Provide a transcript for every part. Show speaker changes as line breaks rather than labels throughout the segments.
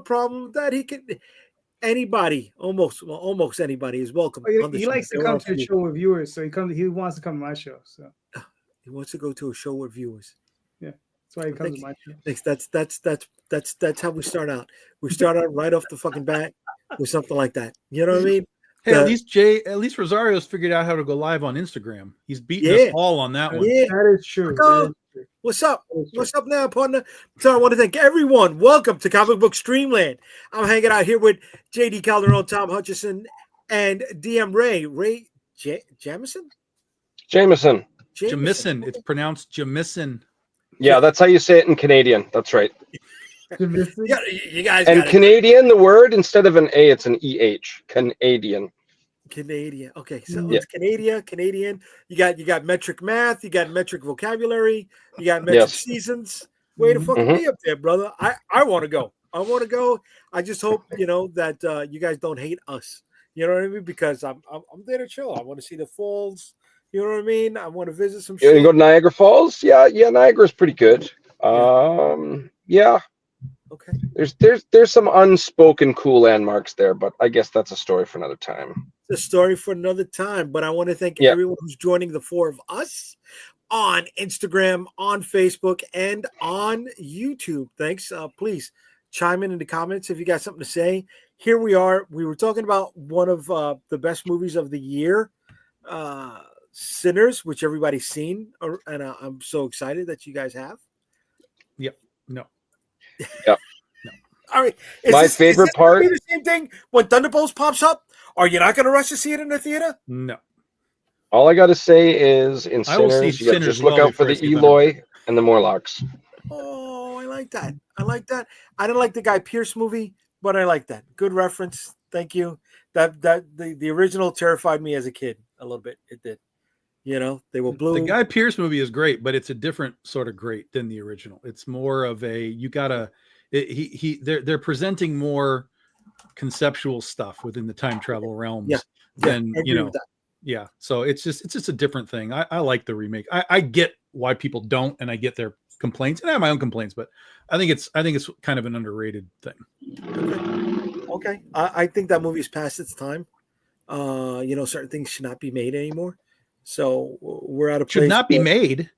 problem with that. He can anybody, almost anybody is welcome on the
He
show.
likes to come to the show with viewers, so he wants to come to my show. So
he wants to go to a show with viewers.
Yeah, that's why he comes to my
show. That's how we start out. We start out right off the fucking bat with something like that. You know what I mean?
Hey, at least Rosario's figured out how to go live on Instagram. He's beaten us all on that one.
Yeah, that is true.
What's up? What's up now, partner? So I want to thank everyone. Welcome to Comic Book Streamland. I'm hanging out here with JayDee Calderon, Tom Hutchison, and DM Ray Jamison.
It's pronounced Jamison.
Yeah, that's how you say it in Canadian. That's right.
Yeah, you guys.
And Canadian, the word, instead of an A, it's an EH. Canadian.
Okay, so it's Canadian. You got metric math. You got metric vocabulary. You got metric seasons. Way to fucking be up there, brother. I want to go. I just hope that you guys don't hate us. You know what I mean? Because I'm there to chill. I want to see the falls. You know what I mean? I want to visit some shit.
You go to Niagara Falls? Yeah, Niagara's pretty good. Yeah.
Okay.
There's some unspoken cool landmarks there, but I guess that's a story for another time.
It's a story for another time. But I want to thank everyone who's joining the four of us on Instagram, on Facebook, and on YouTube. Thanks. Please chime in the comments if you got something to say. Here we are. We were talking about one of the best movies of the year, Sinners, which everybody's seen, and I'm so excited that you guys have.
Yep. No.
Yep.
No. All right.
My favorite part.
The same thing when Thunderbolts pops up. Are you not going to rush to see it in the theater?
No.
All I got to say is in Sinners, you got to just look out for the Eloi and the Morlocks.
Oh, I like that. I didn't like the Guy Pearce movie, but I like that. Good reference. Thank you. That the original terrified me as a kid a little bit. It did. They were blue.
The Guy Pearce movie is great, but it's a different sort of great than the original. It's more of they're presenting more conceptual stuff within the time travel realms than Yeah. So it's just a different thing. I like the remake. I get why people don't, and I get their complaints, and I have my own complaints, but I think it's kind of an underrated thing.
Okay. I think that movie's past its time. Certain things should not be made anymore. So we're at a place.
Should not be made.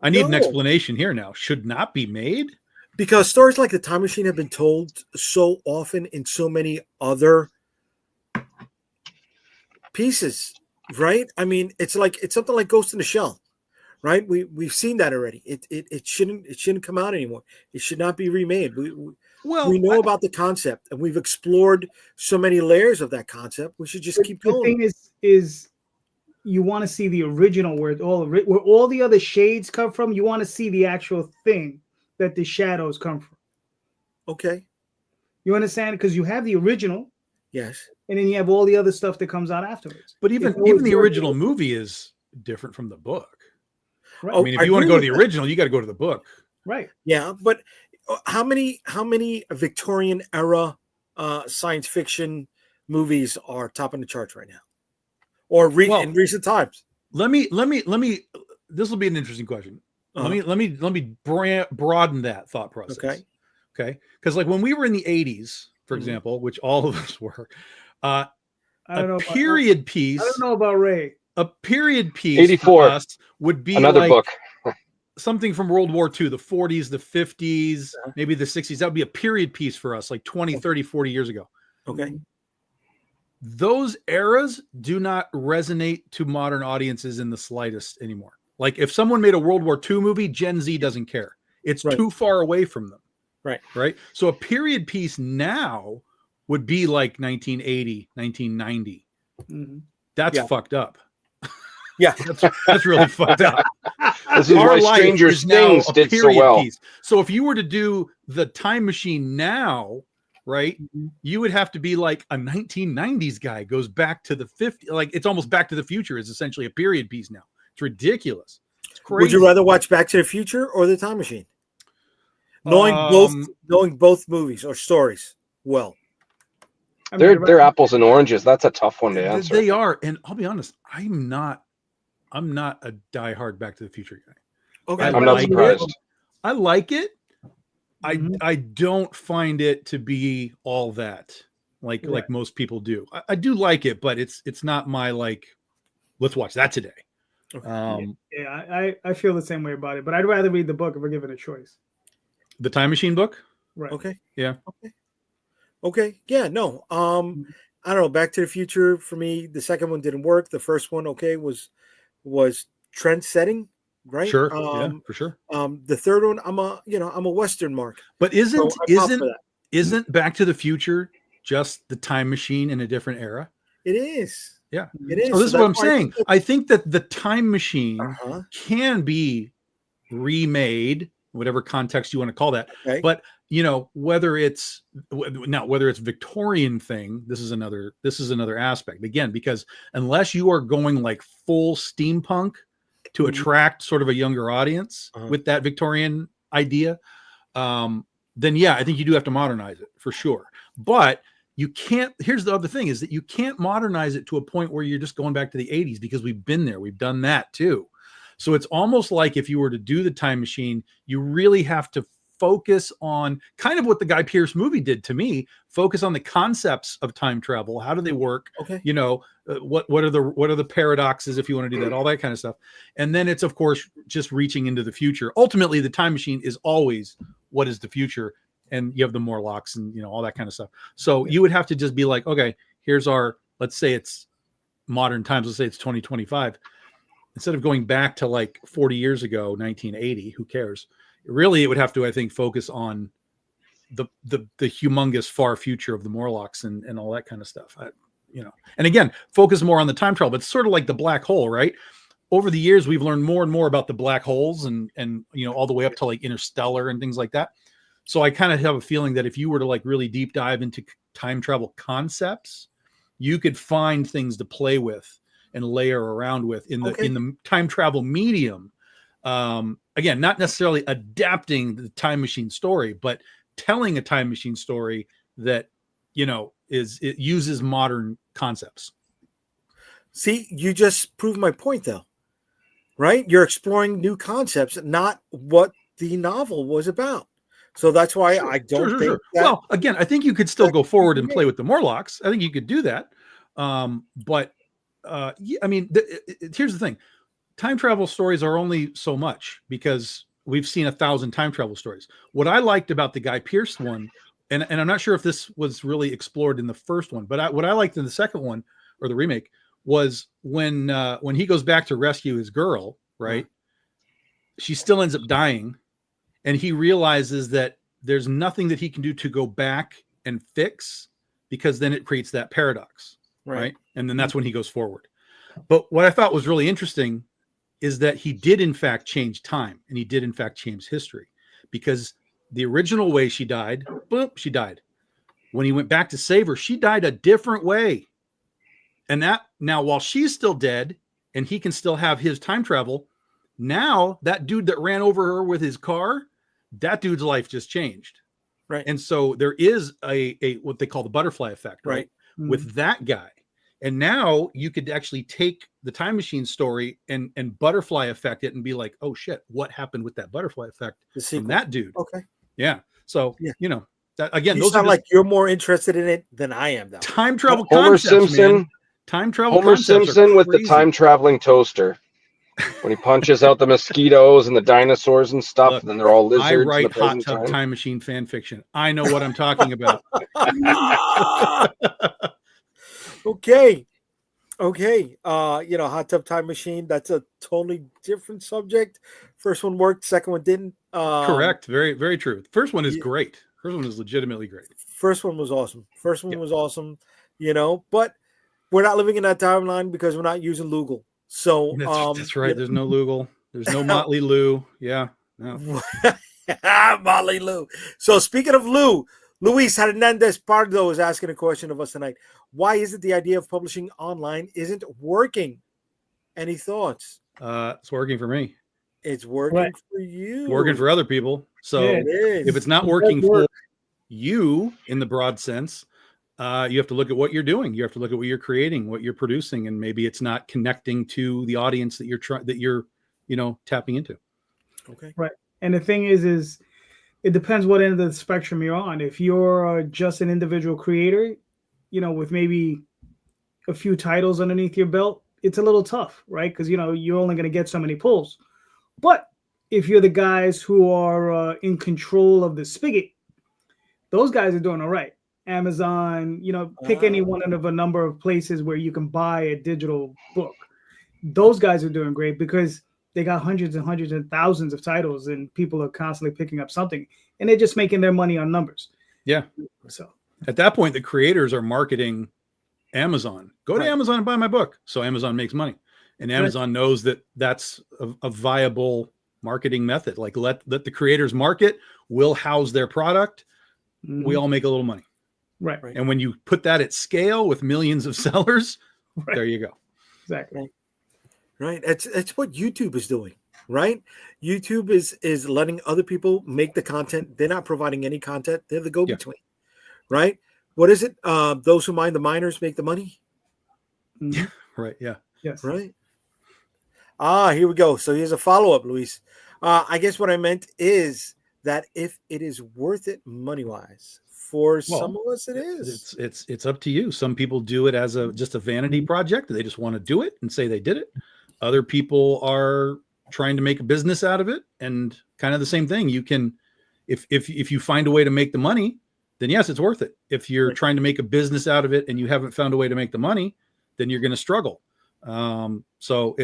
I need an explanation here now. Should not be made?
Because stories like The Time Machine have been told so often in so many other pieces, right? I mean, it's something like Ghost in the Shell, right? We've seen that already. It shouldn't come out anymore. It should not be remade. We know about the concept, and we've explored so many layers of that concept. We should just keep going.
The thing is you want to see the original where all the other shades come from. You want to see the actual thing that the shadows come from.
Okay.
You understand? Because you have the original.
Yes.
And then you have all the other stuff that comes out afterwards.
But even the original movie is different from the book.
Right.
I mean, if you want to go to the original, you got to go to the book.
Right.
Yeah, but how many Victorian era science fiction movies are topping the charts right now, or in recent times?
Let me. This will be an interesting question. Let me broaden that thought process. Okay. Because like when we were in the 80s, for example, which all of us were, a period piece.
I don't know about Ray.
A period piece
84
for us would be
another book.
Something from World War II, the 40s, the 50s, maybe the 60s. That would be a period piece for us, like 20, 30, 40 years ago.
Okay.
Those eras do not resonate to modern audiences in the slightest anymore. Like if someone made a World War II movie, Gen Z doesn't care. It's too far away from them. Right. So a period piece now would be like 1980, 1990. Mm-hmm. That's fucked up.
Yeah,
that's really fucked up.
This is why Stranger Things did so well.
Piece. So if you were to do the Time Machine now, right, you would have to be like a 1990s guy goes back to the 50s. Like it's almost Back to the Future is essentially a period piece now. It's ridiculous. It's crazy.
Would you rather watch Back to the Future or The Time Machine? Knowing both movies or stories well.
They're apples and oranges. That's a tough one to answer.
They are, and I'll be honest, I'm not a diehard Back to the Future guy.
Okay,
I'm not surprised.
I like it, I don't find it to be all that like most people do. I do like it, but it's not my like, let's watch that today.
I feel the same way about it, but I'd rather read the book if we're given a choice.
The Time Machine book?
Right.
Okay.
Yeah.
Okay. Yeah. No. I don't know. Back to the Future for me, the second one didn't work. The first one, was trend setting, right?
Sure. Yeah, for sure.
The third one, I'm a Western mark.
But isn't Back to the Future just the time machine in a different era?
It is.
Yeah.
It is.
So this is what I'm saying. I think that the time machine can be remade, whatever context you want to call that.
Okay.
But whether it's Victorian thing, this is another aspect again, because unless you are going like full steampunk to attract sort of a younger audience with that Victorian idea, then yeah, I think you do have to modernize it for sure. But you can't. Here's the other thing: is that you can't modernize it to a point where you're just going back to the 80s, because we've been there, we've done that too. So it's almost like if you were to do the time machine, you really have to focus on kind of what the Guy Pearce movie did to me. Focus on the concepts of time travel. How do they work?
Okay.
What are the paradoxes, if you want to do that, all that kind of stuff. And then it's, of course, just reaching into the future. Ultimately, the time machine is always what is the future. And you have the Morlocks and, all that kind of stuff. So you would have to just be like, okay, here's let's say it's modern times. Let's say it's 2025. Instead of going back to like 40 years ago, 1980, who cares? Really, it would have to, I think, focus on the humongous far future of the Morlocks and all that kind of stuff. And again, focus more on the time travel. But it's sort of like the black hole, right? Over the years, we've learned more and more about the black holes and all the way up to like Interstellar and things like that. So I kind of have a feeling that if you were to like really deep dive into time travel concepts, you could find things to play with and layer around with in the time travel medium. Again, not necessarily adapting the time machine story, but telling a time machine story that, it uses modern concepts.
See, you just proved my point though, right? You're exploring new concepts, not what the novel was about. So that's why I don't think that.
Well, again, I think you could still go forward and play with the Morlocks. I think you could do that. But I mean, here's the thing. Time travel stories are only so much because we've seen 1,000 time travel stories. What I liked about the Guy Pearce one, and I'm not sure if this was really explored in the first one, but what I liked in the second one or the remake was when he goes back to rescue his girl, right? She still ends up dying. And he realizes that there's nothing that he can do to go back and fix, because then it creates that paradox, right? And then that's when he goes forward. But what I thought was really interesting is that he did in fact change time, and he did in fact change history, because the original way she died, boom, she died. When he went back to save her, she died a different way. And that now, while she's still dead and he can still have his time travel, now that dude that ran over her with his car, that dude's life just changed.
Right.
And so there is a what they call the butterfly effect, right? With that guy. And now you could actually take the time machine story and butterfly effect it and be like, oh shit, what happened with that butterfly effect from that dude?
Okay.
Yeah. So, that, again,
those sound like you're more interested in it than I am, though.
Time travel
Homer
concepts,
Simpson.
Man. Time travel
Homer Simpson with the time traveling toaster. When he punches out the mosquitoes and the dinosaurs and stuff,
Look,
and then they're all lizards.
I write hot tub time machine fan fiction. I know what I'm talking about.
Okay. Hot tub time machine. That's a totally different subject. First one worked. Second one didn't.
Correct. Very, very true. First one is great. First one is legitimately great.
First one was awesome. Was awesome. But we're not living in that timeline because we're not using Lugal. So
that's right. There's no Lugal. There's no Motley Lou. Yeah. No.
Motley Lou. So speaking of Lou, Luis Hernandez Pardo is asking a question of us tonight. Why is it the idea of publishing online isn't working? Any thoughts?
It's working for me.
It's working for you.
It's working for other people. So if it's not working for you in the broad sense, you have to look at what you're doing. You have to look at what you're creating, what you're producing, and maybe it's not connecting to the audience that you're tapping into.
Okay.
Right. And the thing is It depends what end of the spectrum you're on. If you're just an individual creator, with maybe a few titles underneath your belt, it's a little tough, right? Because you're only going to get so many pulls. But if you're the guys who are in control of the spigot, those guys are doing all right. Amazon, pick any one of a number of places where you can buy a digital book. Those guys are doing great because they got hundreds and hundreds and thousands of titles, and people are constantly picking up something, and they're just making their money on numbers.
Yeah.
So at
that point, the creators are marketing Amazon. Go to Amazon and buy my book. So Amazon makes money, and Amazon knows that that's a viable marketing method. Like let the creators market. We'll house their product. Mm-hmm. We all make a little money.
Right.
And when you put that at scale with millions of sellers, there you go.
Exactly.
Right. It's what YouTube is doing, right? YouTube is letting other people make the content. They're not providing any content. They're the go-between, right? What is it? Those who mine the miners make the money.
Mm-hmm.
Right. Yeah.
Yes.
Right. Here we go. So here's a follow-up, Luis. I guess what I meant is that if it is worth it money-wise, for some of us, it is.
It's up to you. Some people do it as just a vanity project. They just want to do it and say they did it. Other people are trying to make a business out of it, and kind of the same thing. You can, if you find a way to make the money, then yes, it's worth it. If you're trying to make a business out of it and you haven't found a way to make the money, then you're going to struggle. So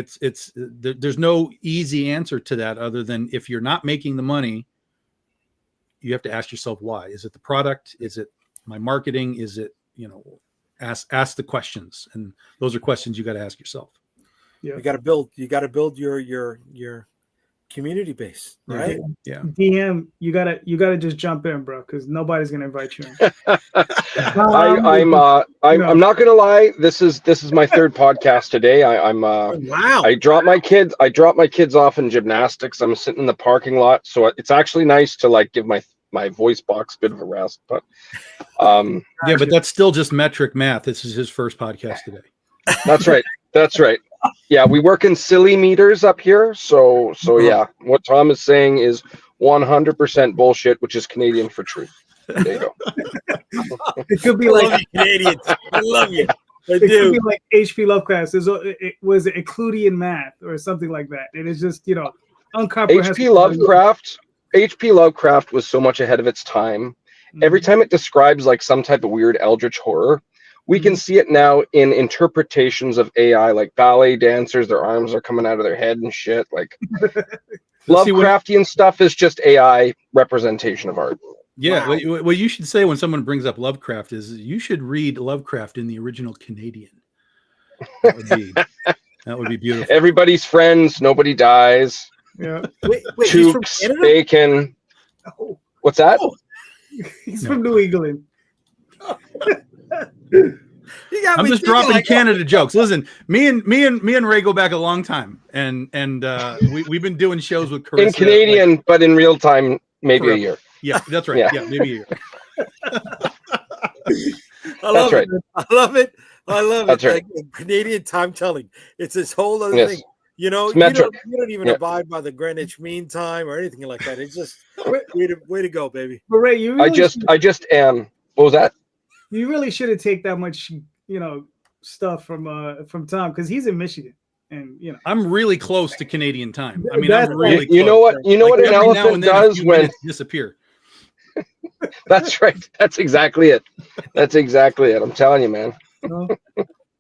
there's no easy answer to that other than if you're not making the money, you have to ask yourself why. Is it the product? Is it my marketing? Is it, ask the questions, and those are questions you got to ask yourself.
Yeah. You got to build your community base, right?
Yeah.
DM, you gotta just jump in, bro, because nobody's gonna invite you in.
I'm not gonna lie. This is my third podcast today.
Wow.
I dropped my kids off in gymnastics. I'm sitting in the parking lot, so it's actually nice to give my voice box a bit of a rest. But
yeah, but that's still just metric math. This is his first podcast today.
That's right. That's right. Yeah, we work in silly meters up here. So yeah, what Tom is saying is 100% bullshit, which is Canadian for truth. There you go.
It could be
like Canadians. I love you.
It could be like H.P. Lovecraft. It was Euclidean math or something like that. It is just uncomprehensible.
H.P. Lovecraft was so much ahead of its time. Mm-hmm. Every time it describes some type of weird eldritch horror, we can see it now in interpretations of AI, like ballet dancers, their arms are coming out of their head and shit. Lovecraftian stuff is just AI representation of art.
Yeah, wow. What you should say when someone brings up Lovecraft is you should read Lovecraft in the original Canadian. That would be beautiful.
Everybody's friends, nobody dies.
Yeah.
Wait,
Chooks, bacon.
Oh.
What's that?
Oh. He's from New England.
I'm just dropping Canada jokes. Listen, me and Ray go back a long time, and we've been doing shows with Carissa,
in Canadian, but in real time, maybe forever. A year.
Yeah, that's right. Yeah, maybe a year.
I love it.
That's right.
Canadian time telling. It's this whole other thing. You don't even abide by the Greenwich Mean Time or anything like that. It's just way to go, baby.
But Ray, you really
I just am. What was that?
You really shouldn't take that much, stuff from Tom, because he's in Michigan, and
I'm really close to Canadian time. I mean, I'm really close.
You know what an elephant does when
disappear.
That's right. That's exactly it. I'm telling you, man.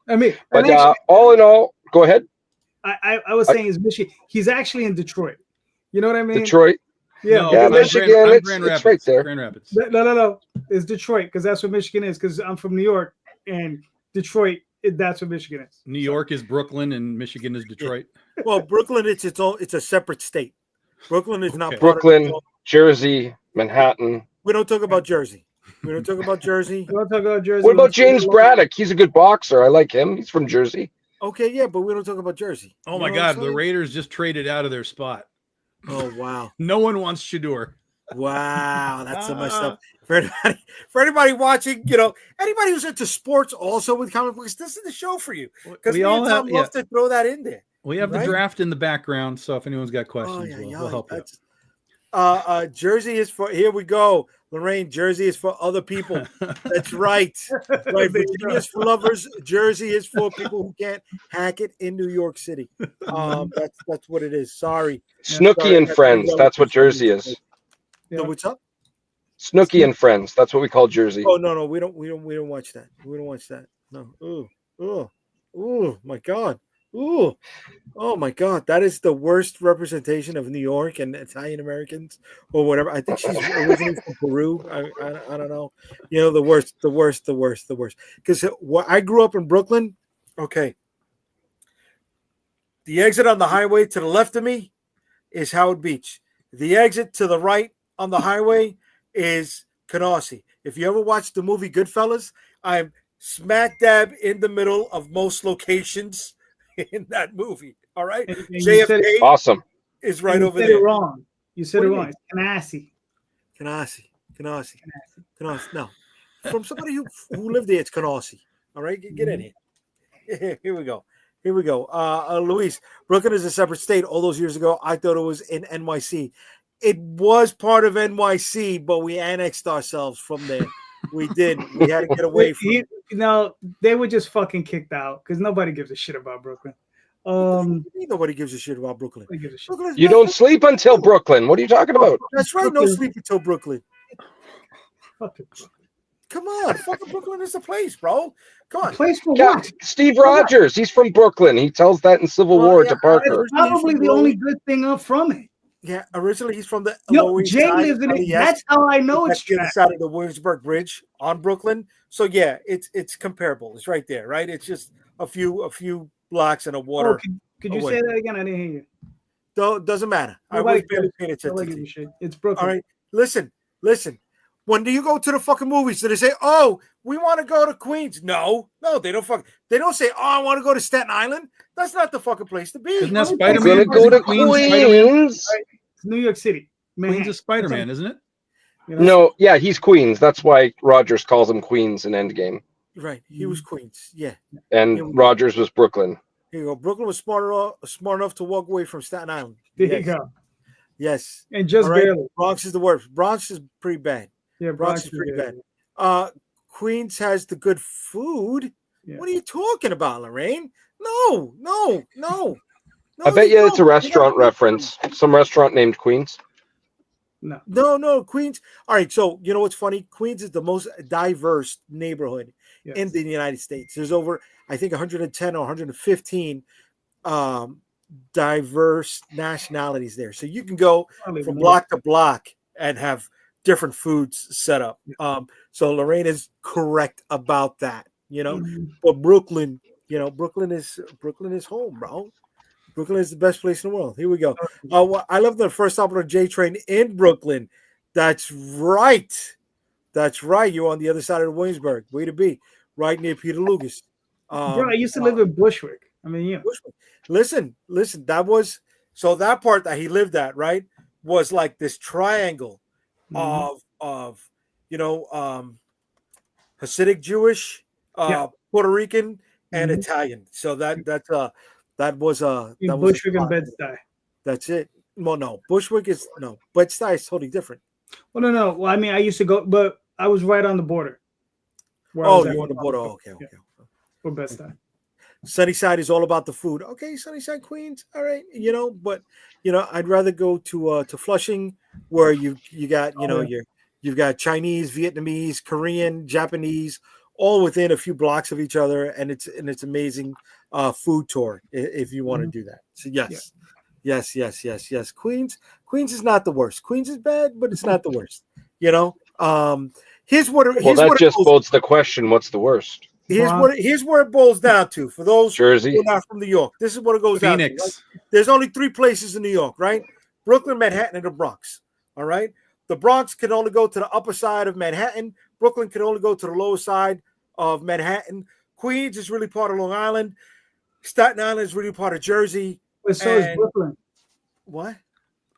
I mean,
but all in all, go ahead.
I was saying is Michigan. He's actually in Detroit. You know what I mean?
Detroit.
Yeah,
no,
Michigan. It's right there.
Grand Rapids.
No. It's Detroit, because that's where Michigan is. Because I'm from New York, and Detroit, that's where Michigan is.
New York is Brooklyn, and Michigan is Detroit.
Yeah. Well, Brooklyn, it's a separate state. Brooklyn is not
Brooklyn, Jersey, Manhattan.
We don't talk about Jersey. We don't talk about Jersey.
What about James Braddock? He's a good boxer. I like him. He's from Jersey.
Okay, yeah, but we don't talk about Jersey.
Oh my God, the Raiders just traded out of their spot.
Oh wow!
No one wants Shador.
Wow, that's so messed up. For anybody watching, anybody who's into sports also with comic books, this is the show for you. Because we all love to throw that in there.
We have the draft in the background, so if anyone's got questions, we'll help you.
Jersey is for, here we go, Lorraine. Jersey is for other people. That's right. Right. Virginia is for lovers. Jersey is for people who can't hack it in New York City. That's what it is. Sorry.
Snooki and Friends. That's what Jersey is.
No, what's up?
Snooki and Friends. That's what we call Jersey.
Oh no, we don't watch that. We don't watch that. No. Ooh, my God. Ooh. Oh my God, that is the worst representation of New York and Italian Americans or whatever. I think she's originally from Peru. I don't know. You know, the worst. Because I grew up in Brooklyn. Okay. The exit on the highway to the left of me is Howard Beach. The exit to the right on the highway is Canarsie. If you ever watched the movie Goodfellas, I'm smack dab in the middle of most locations in that movie. All right.
And
JFK
awesome
is right over there.
You said it wrong. You said it wrong. It's Canarsie. No. From somebody who lived there, it's Canarsie. All right. Get in here. Here we go. Luis, Brooklyn is a separate state. All those years ago, I thought it was in NYC. It was part of NYC, but we annexed ourselves from there. We did. We had to get away from it. No, they were just fucking kicked out because nobody gives a shit about Brooklyn.
Nobody gives a shit about Brooklyn.
You don't sleep until Brooklyn. What are you talking about?
That's right. No sleep until Brooklyn. Come on. Fucking Brooklyn is the place, bro. Come on.
Place for what?
Steve Rogers. He's from Brooklyn. He tells that in Civil War to Parker.
That's probably the only good thing up from it.
Yeah, originally he's from the
Jay lives in it. That's how I know it's
the other side of the Williamsburg Bridge on Brooklyn. So yeah, it's comparable. It's right there, right? It's just a few blocks and a water.
Could you say that again? I didn't hear you.
Doesn't matter. I was barely paying attention.
It's Brooklyn.
All right. Listen. When do you go to the fucking movies? Do they say, "Oh, we want to go to Queens"? No, they don't They don't say, "Oh, I want to go to Staten Island." That's not the fucking place to be.
Isn't that Spider-Man?
Go to Queens.
It's New York City.
Queens is Spider-Man, isn't it?
No, yeah, he's Queens. That's why Rogers calls him Queens in Endgame.
Right, he was Queens. Yeah,
and Rogers was Brooklyn.
Here you go. Brooklyn was smart enough to walk away from Staten Island.
There you go.
Yes,
and just barely.
Bronx is the worst. Bronx is pretty bad.
Yeah,
Bronx is pretty bad. Queens has the good food. Yeah. What are you talking about, Lorraine? No.
I bet you it's a restaurant reference. Some restaurant named Queens.
No, Queens. All right, so you know what's funny? Queens is the most diverse neighborhood in the United States. There's over, I think, 110 or 115 diverse nationalities there. So you can go from block to block and have different foods set up. So Lorraine is correct about that, But Brooklyn, Brooklyn is home, bro. Brooklyn is the best place in the world. Here we go. I love the first stop on the J train in Brooklyn. That's right. You're on the other side of the Williamsburg. Way to be. Right near Peter Lugas.
Bro, I used to live in Bushwick.
Bushwick. Listen. That part that he lived at, right, was like this triangle of Hasidic Jewish, Puerto Rican, and Italian. So that was
Bushwick and Bed-Stuy.
That's it. Well, no, Bushwick is Bed-Stuy is totally different.
Well, no. Well, I mean, I used to go, but I was right on the border.
You're on the border. Okay.
For Bed-Stuy.
Sunnyside is all about the food. Okay, Sunnyside, Queens. All right, but I'd rather go to Flushing, where you got you've got Chinese, Vietnamese, Korean, Japanese, all within a few blocks of each other, and it's amazing food tour if you want to do that. So yes. Queens is not the worst. Queens is bad, but it's not the worst. Here's what
that just bodes the question: what's the worst?
Here's where it boils down to for those
Jersey
who are not from New York. This is what it goes down to. Right? There's only 3 places in New York, right? Brooklyn, Manhattan, and the Bronx. All right. The Bronx can only go to the upper side of Manhattan. Brooklyn can only go to the lower side of Manhattan. Queens is really part of Long Island. Staten Island is really part of Jersey.
But so is Brooklyn.
What?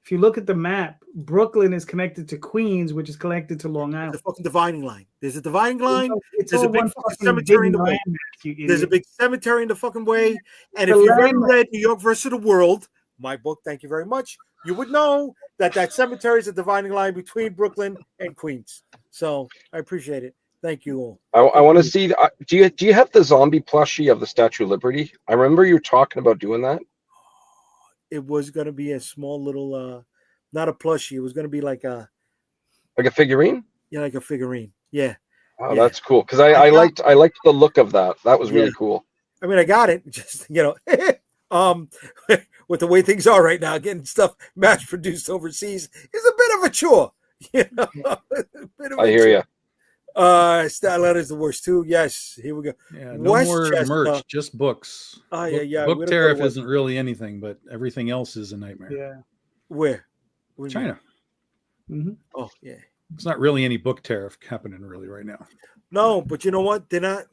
If you look at the map, Brooklyn is connected to Queens, which is connected to Long Island.
The fucking dividing line. There's a dividing line.
There's
a big fucking cemetery in the way. There's a big cemetery in the fucking way. And if you've ever read New York versus the World, my book, thank you very much, you would know that cemetery is a dividing line between Brooklyn and Queens. So I appreciate it. Thank you all.
I want to see. Do you have the zombie plushie of the Statue of Liberty? I remember you were talking about doing that.
It was going to be a small little, not a plushie. It was going to be like a
figurine.
Yeah, like a figurine. Yeah.
Oh, yeah. That's cool. Because I liked the look of that. That was really cool.
I mean, I got it. Just with the way things are right now, getting stuff mass produced overseas is a bit of a chore.
I hear you.
Statlander is the worst too. Yes, here we go.
Yeah, no more merch, just books.
Yeah.
Book tariff isn't really anything, but everything else is a nightmare.
Yeah.
Where
China.
Mm-hmm.
Oh yeah.
It's not really any book tariff happening really right now.
No, but you know what? They're not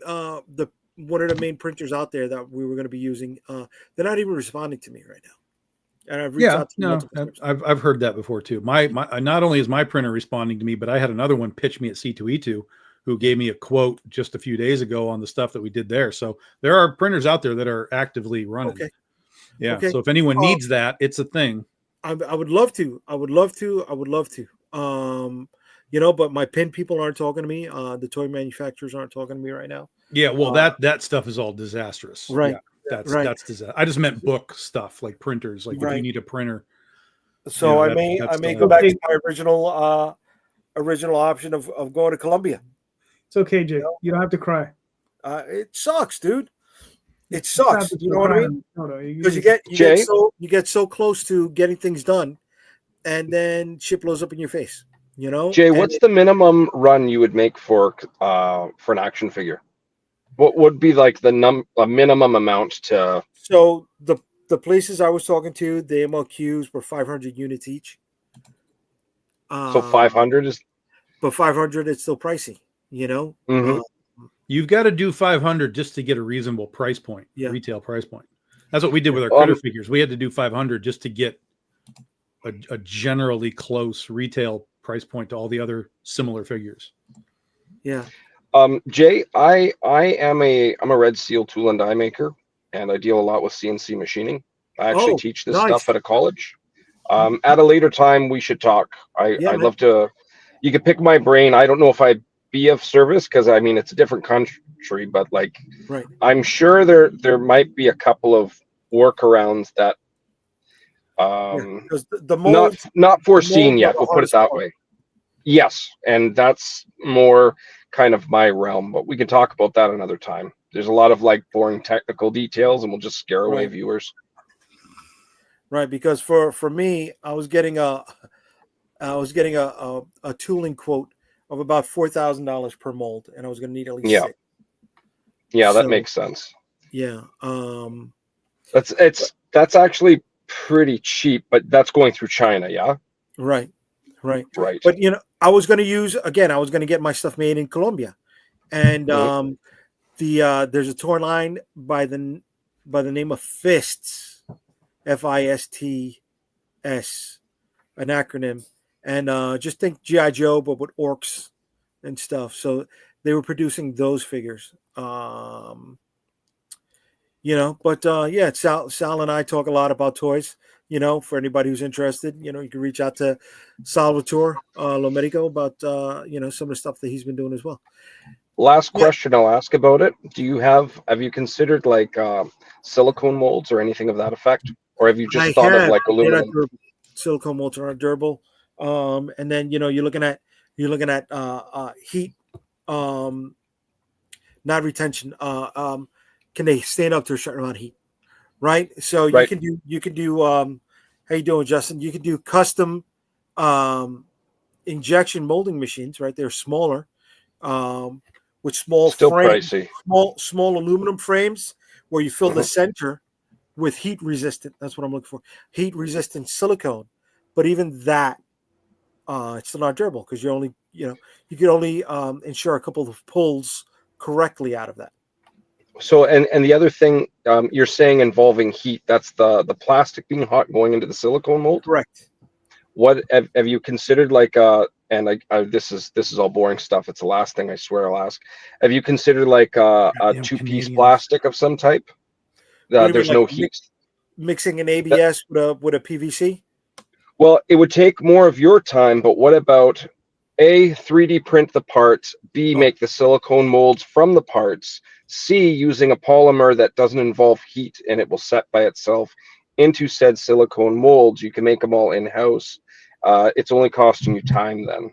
one of the main printers out there that we were going to be using. They're not even responding to me right now. And I've reached out to
I've heard that before too. My not only is my printer responding to me, but I had another one pitch me at C2E2 who gave me a quote just a few days ago on the stuff that we did there. So there are printers out there that are actively running.
Okay.
Yeah.
Okay.
So if anyone needs that, it's a thing.
I would love to. But my pin people aren't talking to me. The toy manufacturers aren't talking to me right now.
Yeah, well, that stuff is all disastrous.
Right.
Yeah, that's disastrous. I just meant book stuff like printers. Like if you need a printer.
So I may go back to my original option of going to Colombia.
It's okay, Jay. You don't have to cry.
It sucks, dude. It sucks. You know what I mean? Because you get so close to getting things done, and then shit blows up in your face. You know,
Jay, what's the minimum run you would make for an action figure? What would be like a minimum amount to?
So the places I was talking to, the MLQs were 500 units each.
So 500 is.
But 500, it's still pricey. You know,
you've got to do 500 just to get a reasonable price point, retail price point. That's what we did with our critter figures. We had to do 500 just to get a generally close retail price point to all the other similar figures.
Yeah.
Jay, I'm a Red Seal tool and die maker, and I deal a lot with CNC machining. I actually teach this stuff at a college. At a later time, we should talk. I'd love to. You could pick my brain. I don't know if I'd be of service because I mean it's a different country, but I'm sure there might be a couple of workarounds that not foreseen yet. We'll put it that way. Yes, and that's more kind of my realm, but we can talk about that another time. There's a lot of boring technical details, and we'll just scare away viewers.
Right, because for me, I was getting a tooling quote of about $4,000 per mold, and I was going to need at least 6.
Yeah, that makes sense.
Yeah,
that's actually pretty cheap, but that's going through China. Yeah.
Right. But I was going to get my stuff made in Colombia, and there's a toy line by the name of Fists, FISTS, an acronym, and just think G.I. Joe, but with orcs and stuff. So they were producing those figures. Sal and I talk a lot about toys. For anybody who's interested, you can reach out to Salvatore Lomedico about, some of the stuff that he's been doing as well.
Last question I'll ask about it. Have you considered silicone molds or anything of that effect? Or have you just thought of aluminum?
Silicone molds are durable. And then, you're looking at heat, not retention. Can they stand up to a certain amount of heat? Right. So you can do how you doing, Justin? You can do custom injection molding machines, right? They're smaller, with small
pricey.
small aluminum frames where you fill the center with heat resistant. That's what I'm looking for. Heat resistant silicone. But even that, it's still not durable because you can only ensure a couple of pulls correctly out of that.
So, and the other thing you're saying involving heat, that's the plastic being hot going into the silicone mold?
Correct.
What have you considered this is all boring stuff. It's the last thing I swear I'll ask. Have you considered a two-piece plastic of some type? There's no heat.
Mixing an ABS with a PVC?
Well, it would take more of your time, but what about A, 3D print the parts, B, make the silicone molds from the parts, C, using a polymer that doesn't involve heat and it will set by itself into said silicone molds. You can make them all in-house. It's only costing you time then.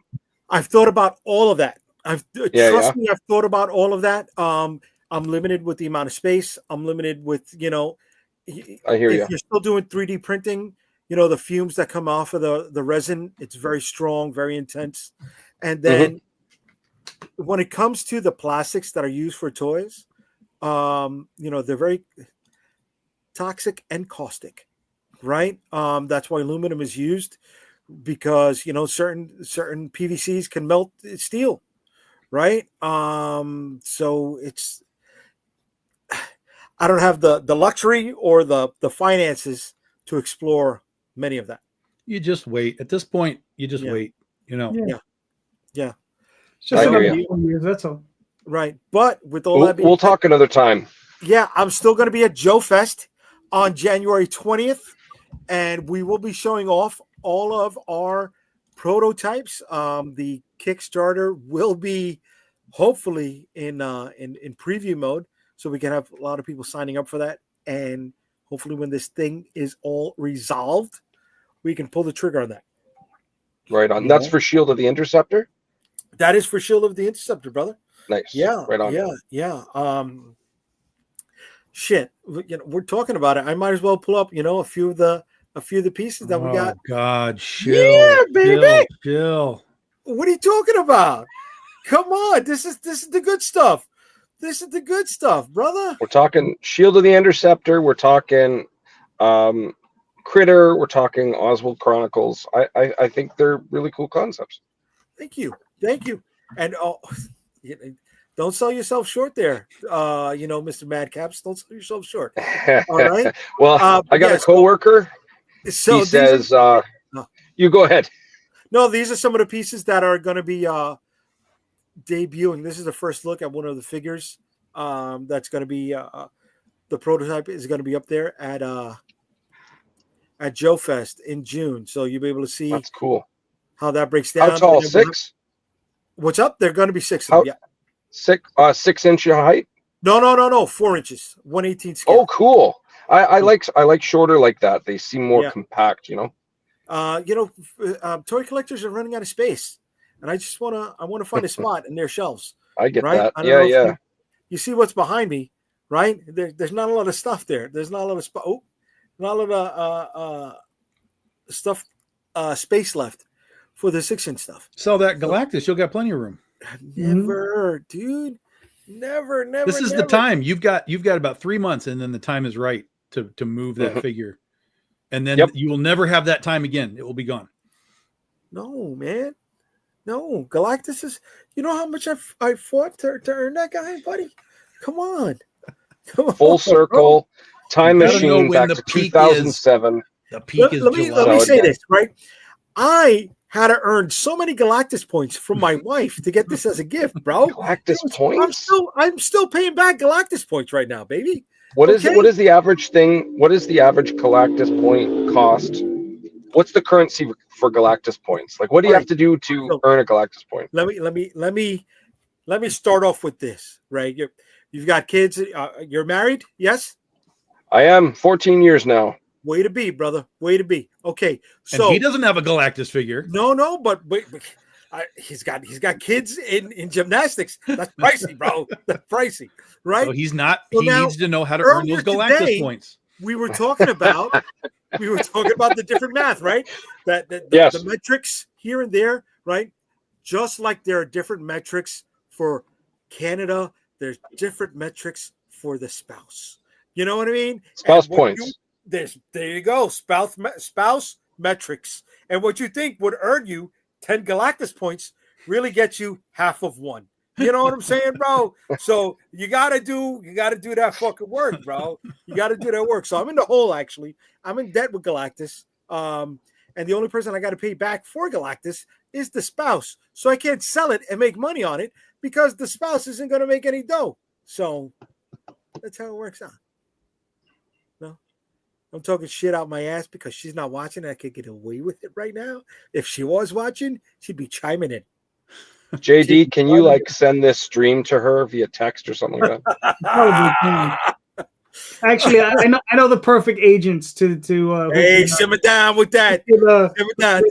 I've thought about all of that. Trust me, I've thought about all of that. I'm limited with the amount of space. I'm limited with,
I hear you.
If you're still doing 3D printing, the fumes that come off of the resin, it's very strong, very intense. And then when it comes to the plastics that are used for toys, they're very toxic and caustic, right? That's why aluminum is used, because certain PVCs can melt steel, right? So it's, I don't have the luxury or the finances to explore many of that.
You just wait. At this point, you just wait.
Yeah.
It's just another 4 years. That's all.
Right. But with all that being
we'll talk another time.
Yeah, I'm still going to be at Joe Fest on January 20th, and we will be showing off all of our prototypes. The Kickstarter will be hopefully in preview mode, so we can have a lot of people signing up for that. And hopefully, when this thing is all resolved, we can pull the trigger on that.
Right on. That's for Shield of the Interceptor?
That is for Shield of the Interceptor, brother.
Nice.
Yeah.
Right on.
Yeah. Shit. We're talking about it. I might as well pull up, a few of the pieces that we got.
Oh God, chill.
Yeah, baby.
Chill.
What are you talking about? Come on. This is the good stuff. This is the good stuff, brother.
We're talking Shield of the Interceptor. We're talking Critter. We're talking Oswald Chronicles. I think they're really cool concepts.
Thank you. And don't sell yourself short there. Mr. Madcaps, don't sell yourself short. All right.
Well, I got a coworker. So he says, you go ahead.
No, these are some of the pieces that are going to be debuting. This is the first look at one of the figures. That's going to be the prototype is going to be up there at Joe Fest in June. So you'll be able to see.
That's cool.
How that breaks down.
How tall? 6?
What's up? They're going to be 6 of them.
Yeah. 6 inch height?
No. 4 inches. 1/18 scale.
Oh, cool. I like shorter like that. They seem more compact,
Toy collectors are running out of space, and I want to find a spot in their shelves.
I get
right?
that. Yeah.
You see what's behind me, right? There's not a lot of stuff there. There's not a lot of not a lot of stuff, space left for the 6-inch stuff.
Sell that Galactus. You'll got plenty of room.
Never, dude. Never.
This is the time. You've got about 3 months, and then the time is right to move that figure. And then you will never have that time again. It will be gone.
No, man. No. Galactus is, you know how much I fought to earn that guy, buddy? Come on.
Full circle. Time machine back to 2007.
The peak is
let me say this, right? I had to earn so many Galactus points from my wife to get this as a gift, bro.
Galactus points?
I'm still paying back Galactus points right now, baby.
What is the average thing? What is the average Galactus point cost? What's the currency for Galactus points? Like, what do you have to do to earn a Galactus point?
Let me start off with this, right? You've got kids. You're married, yes?
I am 14 years now.
Way to be, brother. Way to be. Okay, so
and he doesn't have a Galactus figure.
No, but he's got kids in gymnastics. That's pricey, bro. That's pricey, right?
So he's not.
So
he needs to know how to earn those Galactus points.
We were talking about the different math, right?
Yes.
The metrics here and there, right? Just like there are different metrics for Canada, there's different metrics for the spouse. You know what I mean?
Spouse points.
There you go. Spouse metrics. And what you think would earn you 10 Galactus points really gets you half of one. You know what I'm saying, bro? So you gotta do that fucking work, bro. You gotta do that work. So I'm in the hole, actually. I'm in debt with Galactus. And the only person I gotta pay back for Galactus is the spouse. So I can't sell it and make money on it because the spouse isn't gonna make any dough. So that's how it works out. No? I'm talking shit out my ass because she's not watching. I could get away with it right now. If she was watching, she'd be chiming in.
JD, can you like send this stream to her via text or something like that?
Actually, I know the perfect agents to
hey, simmer down with that. Simmer down.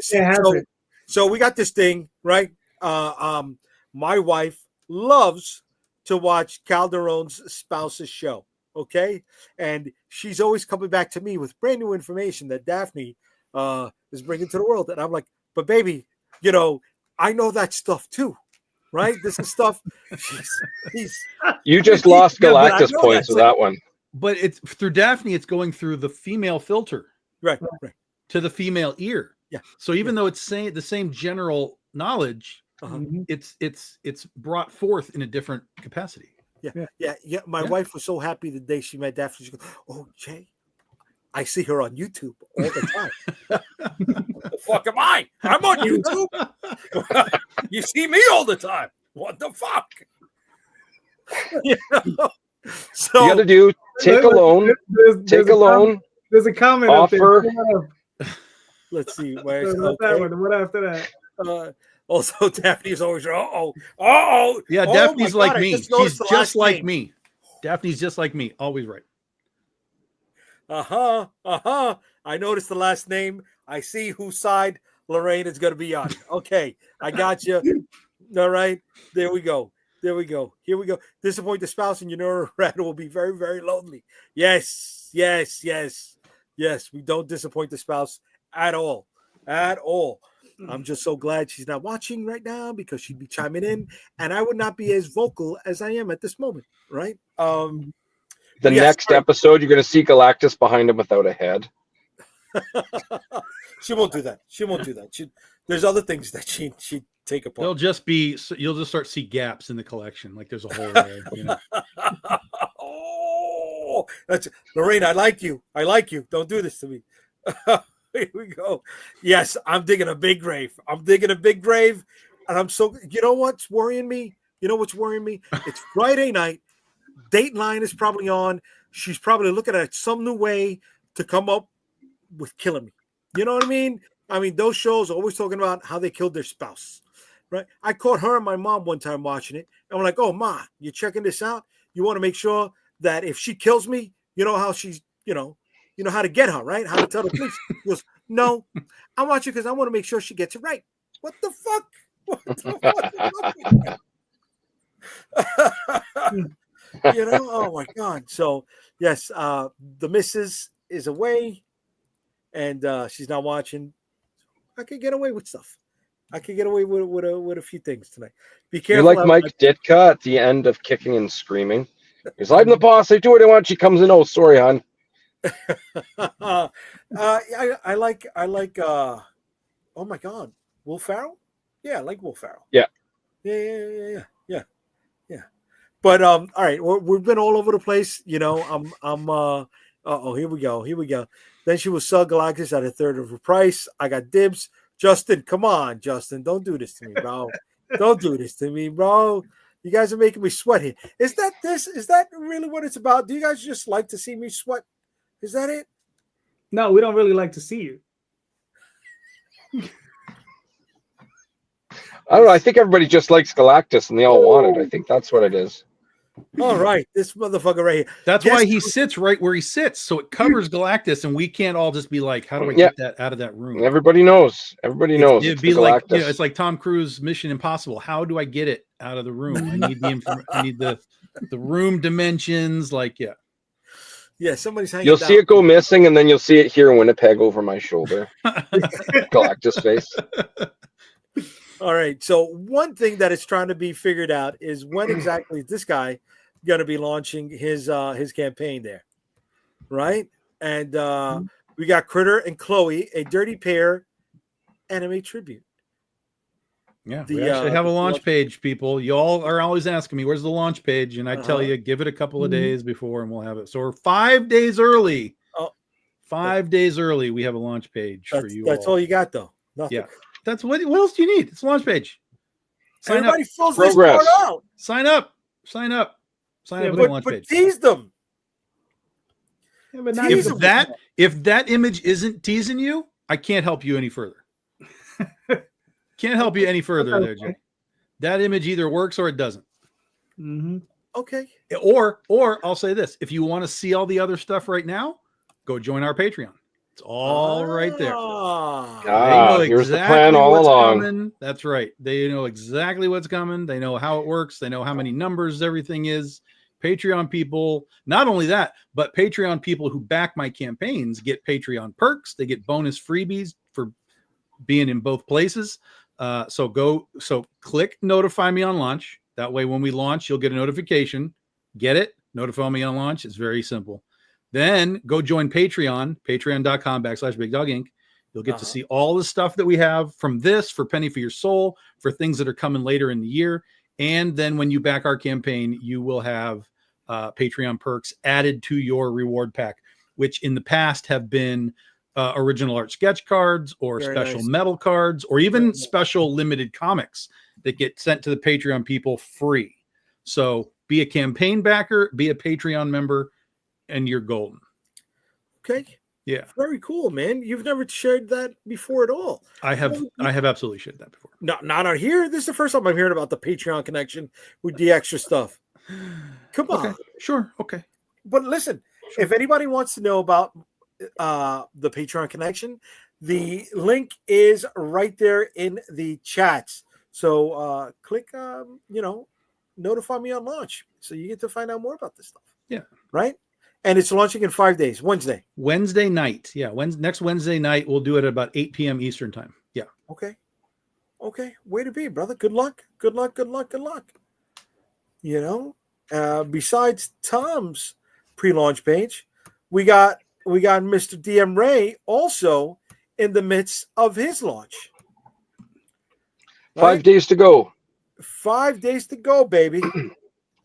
So we got this thing, right? My wife loves to watch Calderon's spouse's show. Okay, and she's always coming back to me with brand new information that Daphne is bringing to the world, and I'm like, but baby, you know, I know that stuff too, right? This is stuff.
You just lost Galactus points with that one.
But it's through Daphne. It's going through the female filter,
right,
to the female ear.
Yeah.
So even though it's saying the same general knowledge, it's brought forth in a different capacity.
Yeah. My wife was so happy the day she met Daphne. She goes, "Oh, Jay, I see her on YouTube all the time." What the fuck am I? I'm on YouTube. You see me all the time. What the fuck? You know? So
you got to do take a loan. Take a loan.
There's a comment
offer.
Let's see.
What after that?
Also, Daphne's always
Yeah, Daphne's like me. She's just like me. Daphne's just like me. Always right.
I noticed the last name. I see whose side Lorraine is going to be on. Okay, I got you. All right, there we go. Here we go. Disappoint the spouse, and you know Rat will be very, very lonely. Yes. We don't disappoint the spouse at all. I'm just so glad she's not watching right now because she'd be chiming in, and I would not be as vocal as I am at this moment, right?
The next episode, you're going to see Galactus behind him without a head.
She won't do that. There's other things that she'd take apart.
You'll just start to see gaps in the collection, like there's a hole there. You know?
Oh, that's Lorraine. I like you. Don't do this to me. Here we go. Yes, I'm digging a big grave. And I'm so. You know what's worrying me? It's Friday night. Dateline is probably on. She's probably looking at some new way to come up with killing me. You know what I mean? Those shows are always talking about how they killed their spouse, right? I caught her and my mom one time watching it, and we're like, "Oh, Ma, you checking this out? You want to make sure that if she kills me, you know how she's, you know how to get her, right? How to tell the police." She goes, "No, I'm watching because I want to make sure she gets it right." What the fuck? Oh my God. So yes, the missus is away, and she's not watching. I can get away with stuff. I can get away with a few things tonight. Be careful.
You're like Mike Ditka at the end of Kicking and Screaming. He's like, "I'm the boss. I do what I want." She comes in. "Oh, sorry, hon."
I like. Oh my God, Will Ferrell. Yeah, I like Will Ferrell.
Yeah.
But all right, we've been all over the place. Here we go. Then she will sell Galactus at a third of the price. I got dibs. Justin, come on, Justin. Don't do this to me, bro. You guys are making me sweat here. Is that really what it's about? Do you guys just like to see me sweat? Is that it?
No, we don't really like to see you.
I don't know. I think everybody just likes Galactus and they all want it. I think that's what it is.
All right, this motherfucker right here.
That's why he sits right where he sits, so it covers Galactus, and we can't all just be like, "How do I get that out of that room?"
Everybody knows.
It'd be like, it's like Tom Cruise Mission Impossible. How do I get it out of the room? I need the room dimensions.
Somebody's hanging.
You'll see it go missing, and then you'll see it here in Winnipeg over my shoulder. Galactus face.
All right. So one thing that is trying to be figured out is when exactly is this guy going to be launching his campaign there, right? And we got Critter and Chloe, a Dirty Pair anime tribute.
Yeah, we actually have a launch page, people. You all are always asking me, "Where's the launch page?" And I tell you, give it a couple of days before, and we'll have it. So we're 5 days early. 5 days early, we have a launch page for you.
That's all you got, though. Nothing.
Yeah. That's what else do you need? It's a launch page.
Everybody fills this part out.
Sign up with the launch page.
Tease them.
Yeah, but now
If that image isn't teasing you, I can't help you any further. Can't help you any further there, Jay. That image either works or it doesn't.
Mm-hmm.
Okay.
Or I'll say this: if you want to see all the other stuff right now, go join our Patreon. It's all right there. They know
here's the plan all
what's
along.
coming. That's right. They know exactly what's coming. They know how it works. They know how many numbers everything is. Patreon people, not only that, but Patreon people who back my campaigns get Patreon perks. They get bonus freebies for being in both places. So click notify me on launch. That way, when we launch, you'll get a notification. Get it? Notify me on launch. It's very simple. Then go join Patreon, patreon.com/BigDogInc. You'll get to see all the stuff that we have from this for Penny for Your Soul, for things that are coming later in the year. And then when you back our campaign, you will have Patreon perks added to your reward pack, which in the past have been original art sketch cards or special metal cards or even special limited comics that get sent to the Patreon people free. So be a campaign backer, be a Patreon member, and you're golden.
Okay.
Yeah.
Very cool, man. You've never shared that before at all.
I have absolutely shared that before.
Not on here. This is the first time I'm hearing about the Patreon connection with the extra stuff. Come on.
Okay. Sure. Okay.
But listen, if anybody wants to know about the Patreon connection, the link is right there in the chats. So click notify me on launch, so you get to find out more about this stuff.
Yeah.
Right. And it's launching in 5 days. Wednesday night.
Yeah. Next Wednesday night, we'll do it at about 8 p.m. Eastern time. Yeah.
Okay. Way to be, brother. Good luck. Besides Tom's pre-launch page, we got Mr. DM Ray also in the midst of his launch.
Right? 5 days to go.
5 days to go, baby.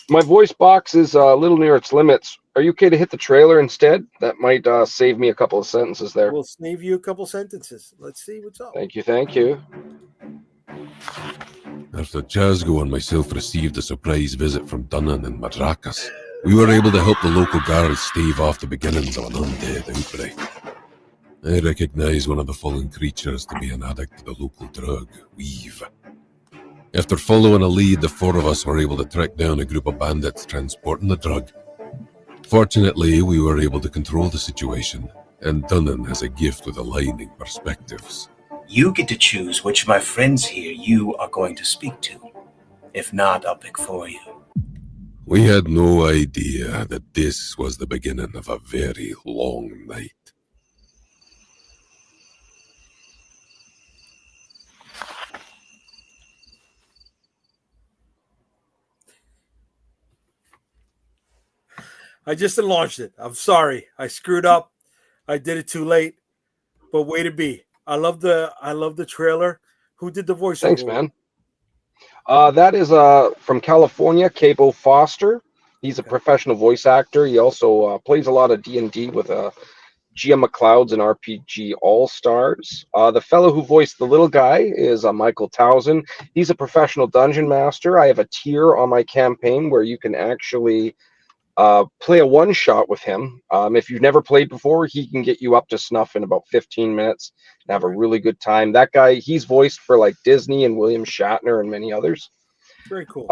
My voice box is a little near its limits. Are you okay to hit the trailer instead? That might save me a couple of sentences there.
We'll save you a couple sentences. Let's see what's up.
Thank you.
After Chazgo and myself received a surprise visit from Dunnan and Madrakas, we were able to help the local guards stave off the beginnings of an undead outbreak. I recognize one of the fallen creatures to be an addict to the local drug, Weave. After following a lead, the four of us were able to track down a group of bandits transporting the drug. Fortunately, we were able to control the situation, and Dunnan has a gift with aligning perspectives.
You get to choose which of my friends here you are going to speak to. If not, I'll pick for you.
We had no idea that this was the beginning of a very long night.
I just launched it. I'm sorry. I screwed up. I did it too late. But way to be. I love the trailer. Who did the voiceover?
Thanks, man. That is from California, Cabo Foster. He's a professional voice actor. He also plays a lot of D&D with GM McLeod's and RPG All-Stars. The fellow who voiced the little guy is Michael Towson. He's a professional dungeon master. I have a tier on my campaign where you can actually play a one-shot with him. If you've never played before, he can get you up to snuff in about 15 minutes and have a really good time. That guy, he's voiced for like Disney and William Shatner and many others.
Very cool.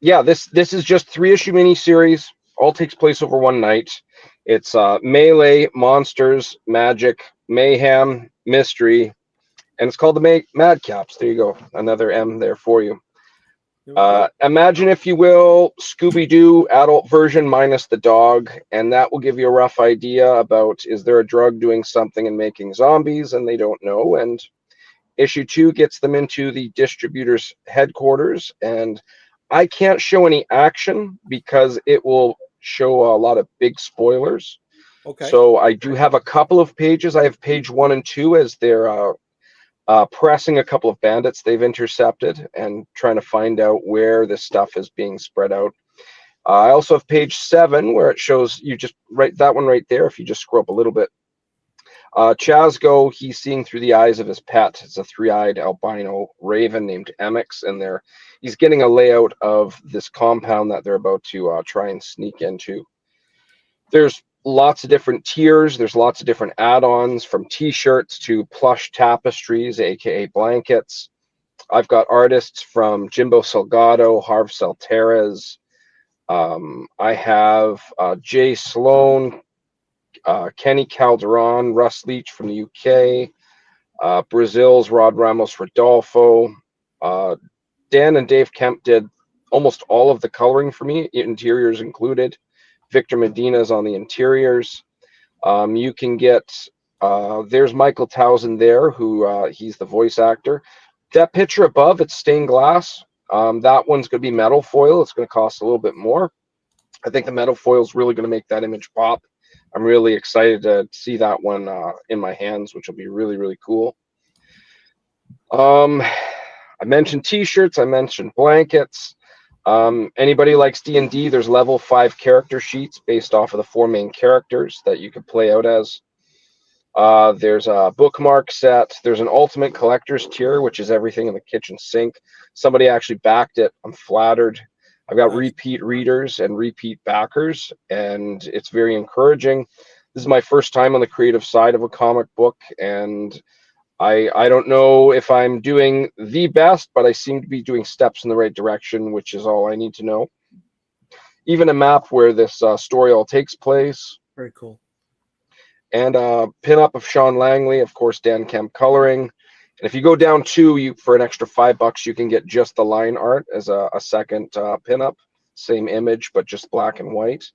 Yeah, this is just 3-issue miniseries. All takes place over one night. It's melee, monsters, magic, mayhem, mystery, and it's called the Madcaps. There you go. Another M there for you. Imagine, if you will, Scooby-Doo adult version minus the dog, and that will give you a rough idea about, is there a drug doing something and making zombies, and they don't know. And issue 2 gets them into the distributor's headquarters, and I can't show any action because it will show a lot of big spoilers.
Okay.
So I do have a couple of pages. I have page 1 and 2 as they're pressing a couple of bandits they've intercepted and trying to find out where this stuff is being spread out. I also have page 7 where it shows, you just write that one right there if you just scroll up a little bit. Chazgo, he's seeing through the eyes of his pet. It's a 3-eyed albino raven named Emix, and he's getting a layout of this compound that they're about to try and sneak into. There's lots of different tiers. There's lots of different add-ons, from t-shirts to plush tapestries, aka blankets. I've got artists from Jimbo Salgado, Harv Salterez. I have Jay Sloan, Kenny Calderon, Russ Leach from the UK, Brazil's Rod Ramos Rodolfo. Dan and Dave Kemp did almost all of the coloring for me, interiors included. Victor Medina's on the interiors. You can get, there's Michael Townsend there, who he's the voice actor. That picture above, it's stained glass. That one's going to be metal foil. It's going to cost a little bit more. I think the metal foil is really going to make that image pop. I'm really excited to see that one in my hands, which will be really, really cool. I mentioned t-shirts. I mentioned blankets. Anybody likes D&D, there's level 5 character sheets based off of the 4 main characters that you could play out as. There's a bookmark set. There's an ultimate collector's tier, which is everything in the kitchen sink. Somebody actually backed it. I'm flattered. I've got repeat readers and repeat backers, and it's very encouraging. This is my first time on the creative side of a comic book, and I don't know if I'm doing the best, but I seem to be doing steps in the right direction, which is all I need to know. Even a map where this story all takes place.
Very cool.
And a pin-up of Sean Langley, of course, Dan Kemp coloring. And if you go down 2, for an extra $5, you can get just the line art as a second pin-up. Same image, but just black and white.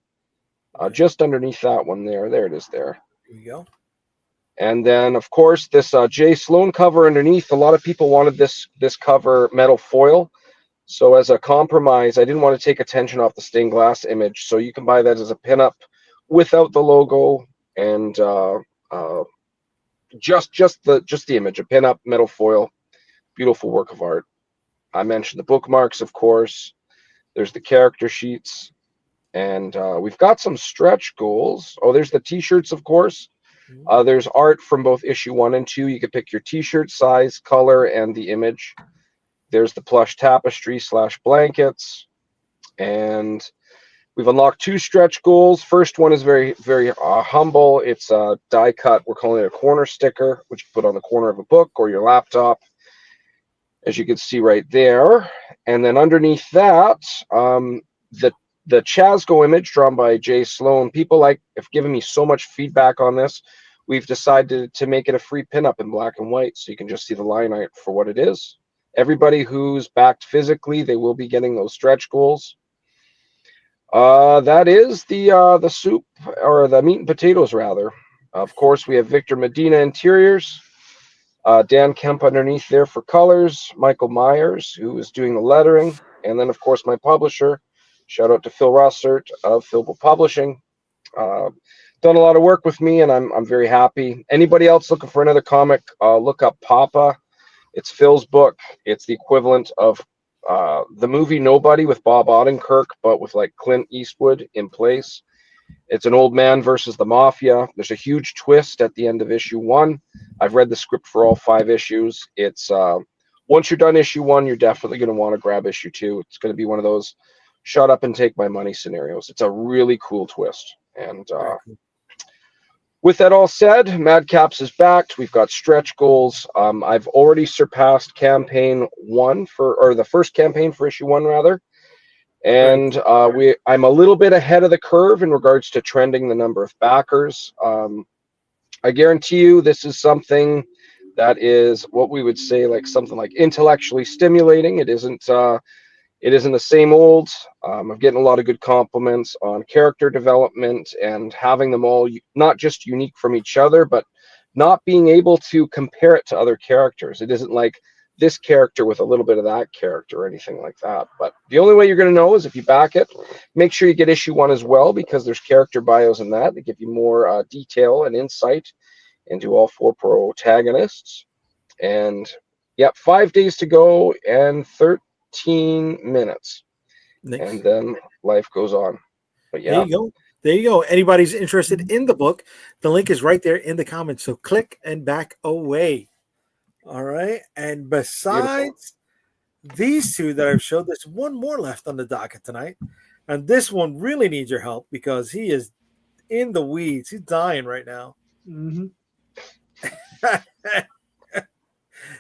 Just underneath that one there. There it is there.
Here we go.
And then, of course, this Jay Sloan cover underneath. A lot of people wanted this cover metal foil. So as a compromise, I didn't want to take attention off the stained glass image. So you can buy that as a pinup without the logo, and just the image, a pinup metal foil. Beautiful work of art. I mentioned the bookmarks, of course. There's the character sheets. And we've got some stretch goals. Oh, there's the t-shirts, of course. There's art from both issue 1 and 2. You can pick your t-shirt size, color, and the image. There's the plush tapestry / blankets. And we've unlocked 2 stretch goals. First one is very, very humble. It's a die cut. We're calling it a corner sticker, which you put on the corner of a book or your laptop, as you can see right there. And then underneath that, the Chasco image drawn by Jay Sloan. People have given me so much feedback on this. We've decided to make it a free pinup in black and white, so you can just see the line art for what it is. Everybody who's backed physically, they will be getting those stretch goals. That is the soup, or the meat and potatoes, rather. Of course, we have Victor Medina interiors. Dan Kemp underneath there for colors. Michael Myers, who is doing the lettering. And then, of course, my publisher. Shout out to Phil Russert of Philbo Publishing. Done a lot of work with me, and I'm very happy. Anybody else looking for another comic, look up Papa. It's Phil's book. It's the equivalent of the movie Nobody with Bob Odenkirk, but with like Clint Eastwood in place. It's an old man versus the mafia. There's a huge twist at the end of issue 1. I've read the script for all 5 issues. It's once you're done issue 1, you're definitely going to want to grab issue 2. It's going to be one of those shut up and take my money scenarios. It's a really cool twist. And with that all said, Madcaps is backed. We've got stretch goals. I've already surpassed campaign 1 or the first campaign for issue 1, rather. And I'm a little bit ahead of the curve in regards to trending the number of backers. I guarantee you this is something that is what we would say something like intellectually stimulating. It isn't the same old. I'm getting a lot of good compliments on character development and having them all not just unique from each other, but not being able to compare it to other characters. It isn't like this character with a little bit of that character or anything like that. But the only way you're going to know is if you back it. Make sure you get issue 1 as well, because there's character bios in that give you more detail and insight into all 4 protagonists. And yeah, 5 days to go and 13 minutes. Nice. And then life goes on. But yeah.
There you go. Anybody's interested in the book, the link is right there in the comments. So click and back away. All right. And besides these 2 that I've showed, there's one more left on the docket tonight. And this one really needs your help because he is in the weeds. He's dying right now.
Mm-hmm.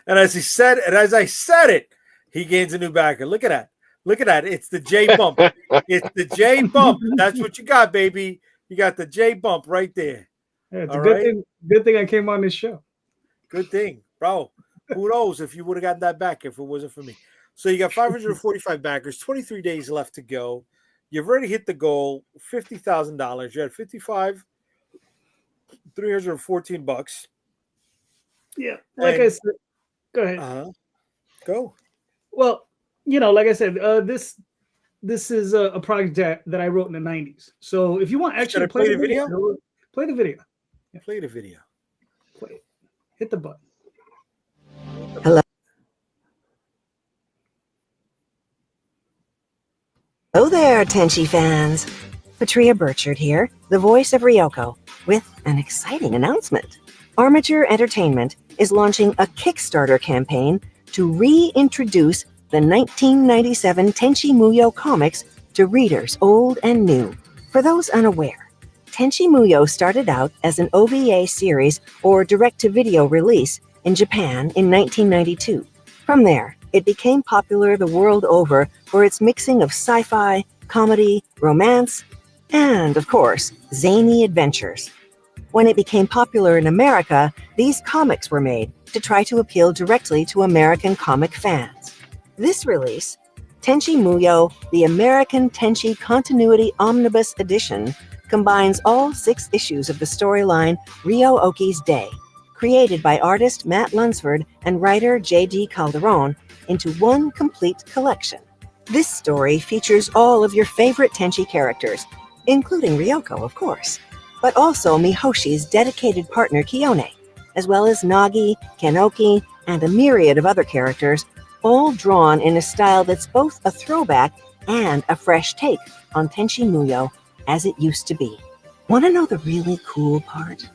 And as I said it, he gains a new backer. Look at that. Look at that. It's the J bump. It's the J bump. That's what you got, baby. You got the J bump right there.
Yeah, it's a good thing. Good thing I came on this show.
Good thing, bro. Who knows if you would have gotten that back if it wasn't for me. So you got 545 backers, 23 days left to go. You've already hit the goal, $50,000. You're at 55, $314.
Yeah, like I said, go ahead.
Go.
Well, like I said, this is a project that I wrote in the 90s. So if you want, actually
play the video.
Play the video.
Yeah. Play the video.
Play it. Hit the button.
Hello. Hello there, Tenchi fans. Patria Burchard here, the voice of Ryoko, with an exciting announcement. Armature Entertainment is launching a Kickstarter campaign to reintroduce the 1997 Tenchi Muyo comics to readers old and new. For those unaware, Tenchi Muyo started out as an OVA series or direct-to-video release in Japan in 1992. From there, it became popular the world over for its mixing of sci-fi, comedy, romance, and, of course, zany adventures. When it became popular in America, these comics were made to try to appeal directly to American comic fans. This release, Tenchi Muyo, the American Tenchi Continuity Omnibus Edition, combines all 6 issues of the storyline Ryo Oki's Day, created by artist Matt Lunsford and writer JayDee Calderon, into one complete collection. This story features all of your favorite Tenchi characters, including Ryoko, of course, but also Mihoshi's dedicated partner Kiyone, as well as Nagi, Kenoki, and a myriad of other characters, all drawn in a style that's both a throwback and a fresh take on Tenchi Muyo as it used to be. Want to know the really cool part?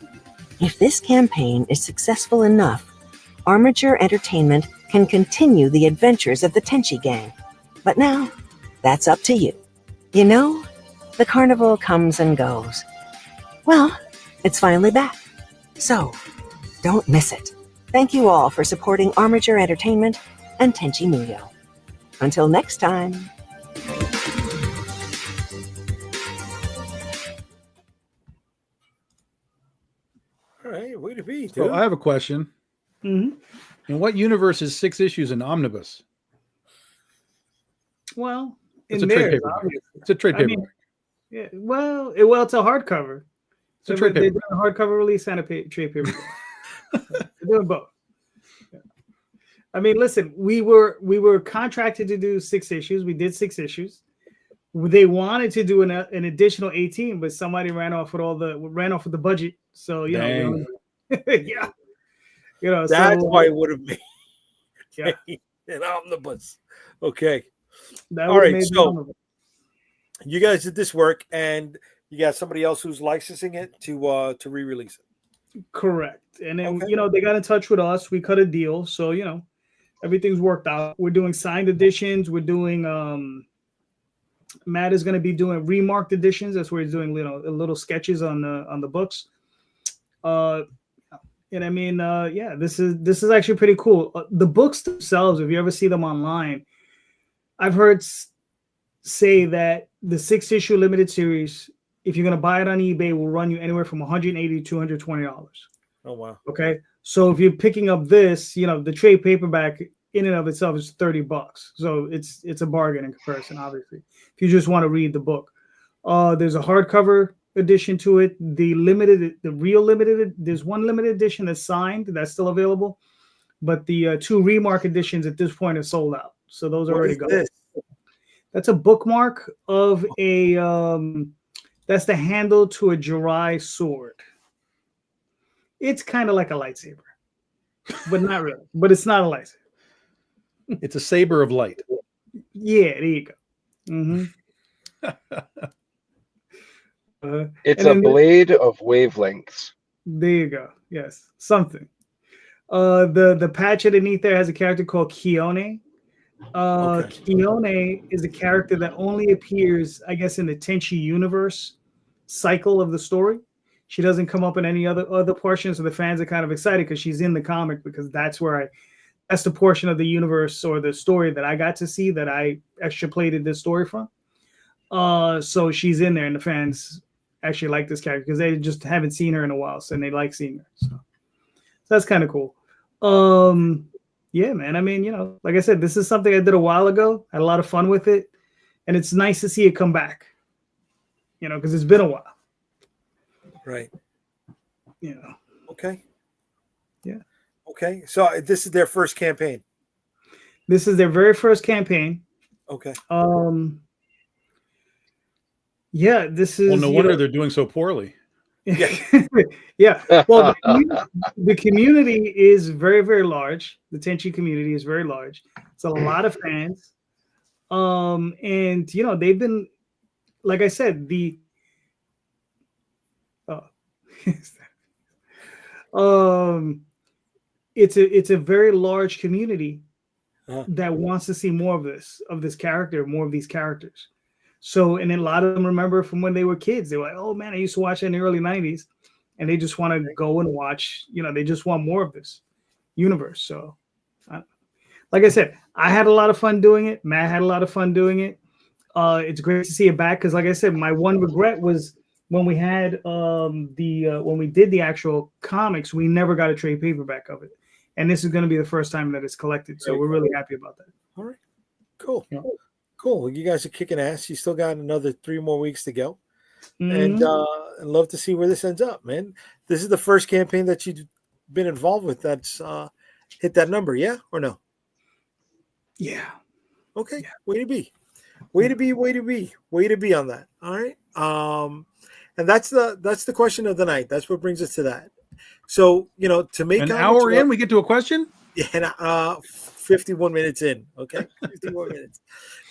If this campaign is successful enough, Armature Entertainment can continue the adventures of the Tenchi gang. But now, that's up to you. You know, the carnival comes and goes. Well, it's finally back. So, don't miss it. Thank you all for supporting Armature Entertainment and Tenchi Muyo. Until next time.
All right, way to be, dude.
So I have a question.
Mm-hmm.
In what universe is 6 issues an omnibus?
Well,
it's a trade paperback. It's a trade paperback.
Yeah, well, it's a hardcover.
It's a trade paperback.
They're doing a hardcover release and a trade paperback. They're doing both. Yeah. I mean, listen, we were contracted to do 6 issues. We did 6 issues. They wanted to do an additional 18, but somebody ran off with the budget. So yeah.
That's why it would have made an omnibus. Okay. All right. So you guys did this work, and you got somebody else who's licensing it to re-release it.
Correct. And then they got in touch with us. We cut a deal, so everything's worked out. We're doing signed editions. We're doing Matt is going to be doing remarked editions. That's where he's doing little sketches on the books. And I mean, this is actually pretty cool. The books themselves, if you ever see them online, I've heard say that the 6-issue limited series, if you're going to buy it on eBay, will run you anywhere from $180 to $220.
Oh, wow.
Okay. So if you're picking up this, the trade paperback in and of itself is $30. So it's a bargain in comparison, obviously, if you just want to read the book. There's a hardcover edition to it. The real limited, there's one limited edition that's signed, that's still available, but the 2 remark editions at this point are sold out. So those are already gone. That's a bookmark of that's the handle to a Jirai sword. It's kind of like a lightsaber, but not really. But it's not a lightsaber.
It's a saber of light.
Yeah, there you go. Mm-hmm.
It's a blade of wavelengths.
There you go. Yes, something. The patch underneath there has a character called Kiyone. Kiyone is a character that only appears, I guess, in the Tenchi universe. cycle of the story. She doesn't come up in any other portions, so the fans are kind of excited because she's in the comic, because that's the portion of the universe or the story that I got to see, that I extrapolated this story from. So she's in there, and the fans actually like this character because they just haven't seen her in a while, so they like seeing her. So that's kind of cool. Yeah, man. I mean, like I said, this is something I did a while ago. I had a lot of fun with it, and it's nice to see it come back. Because it's been a while.
Right. Okay.
Yeah.
Okay. So this is their first campaign.
This is their very first campaign.
Okay.
Yeah, this is.
Well, no wonder they're doing so poorly.
Yeah. Yeah. Well, the community is very, very large. The Tenchi community is very large. It's a lot of fans. And they've been, like I said, it's a very large community that wants to see more of this character, more of these characters. So, and then a lot of them remember from when they were kids. They were like, "Oh man, I used to watch it in the early '90s," and they just want to go and watch. They just want more of this universe. So, like I said, I had a lot of fun doing it. Matt had a lot of fun doing it. It's great to see it back because, like I said, my one regret was when we had when we did the actual comics, we never got a trade paperback of it, and this is going to be the first time that it's collected. So we're really happy about that.
All right, cool, cool. You guys are kicking ass. You still got another 3 more weeks to go, and I'd love to see where this ends up, man. This is the first campaign that you've been involved with that's hit that number, yeah or no?
Yeah.
Okay. Yeah. Way to be on that. All right. And that's the question of the night. That's what brings us to that. So, to make
an hour in, we get to a question.
Yeah, 51 minutes in. Okay, 51 minutes.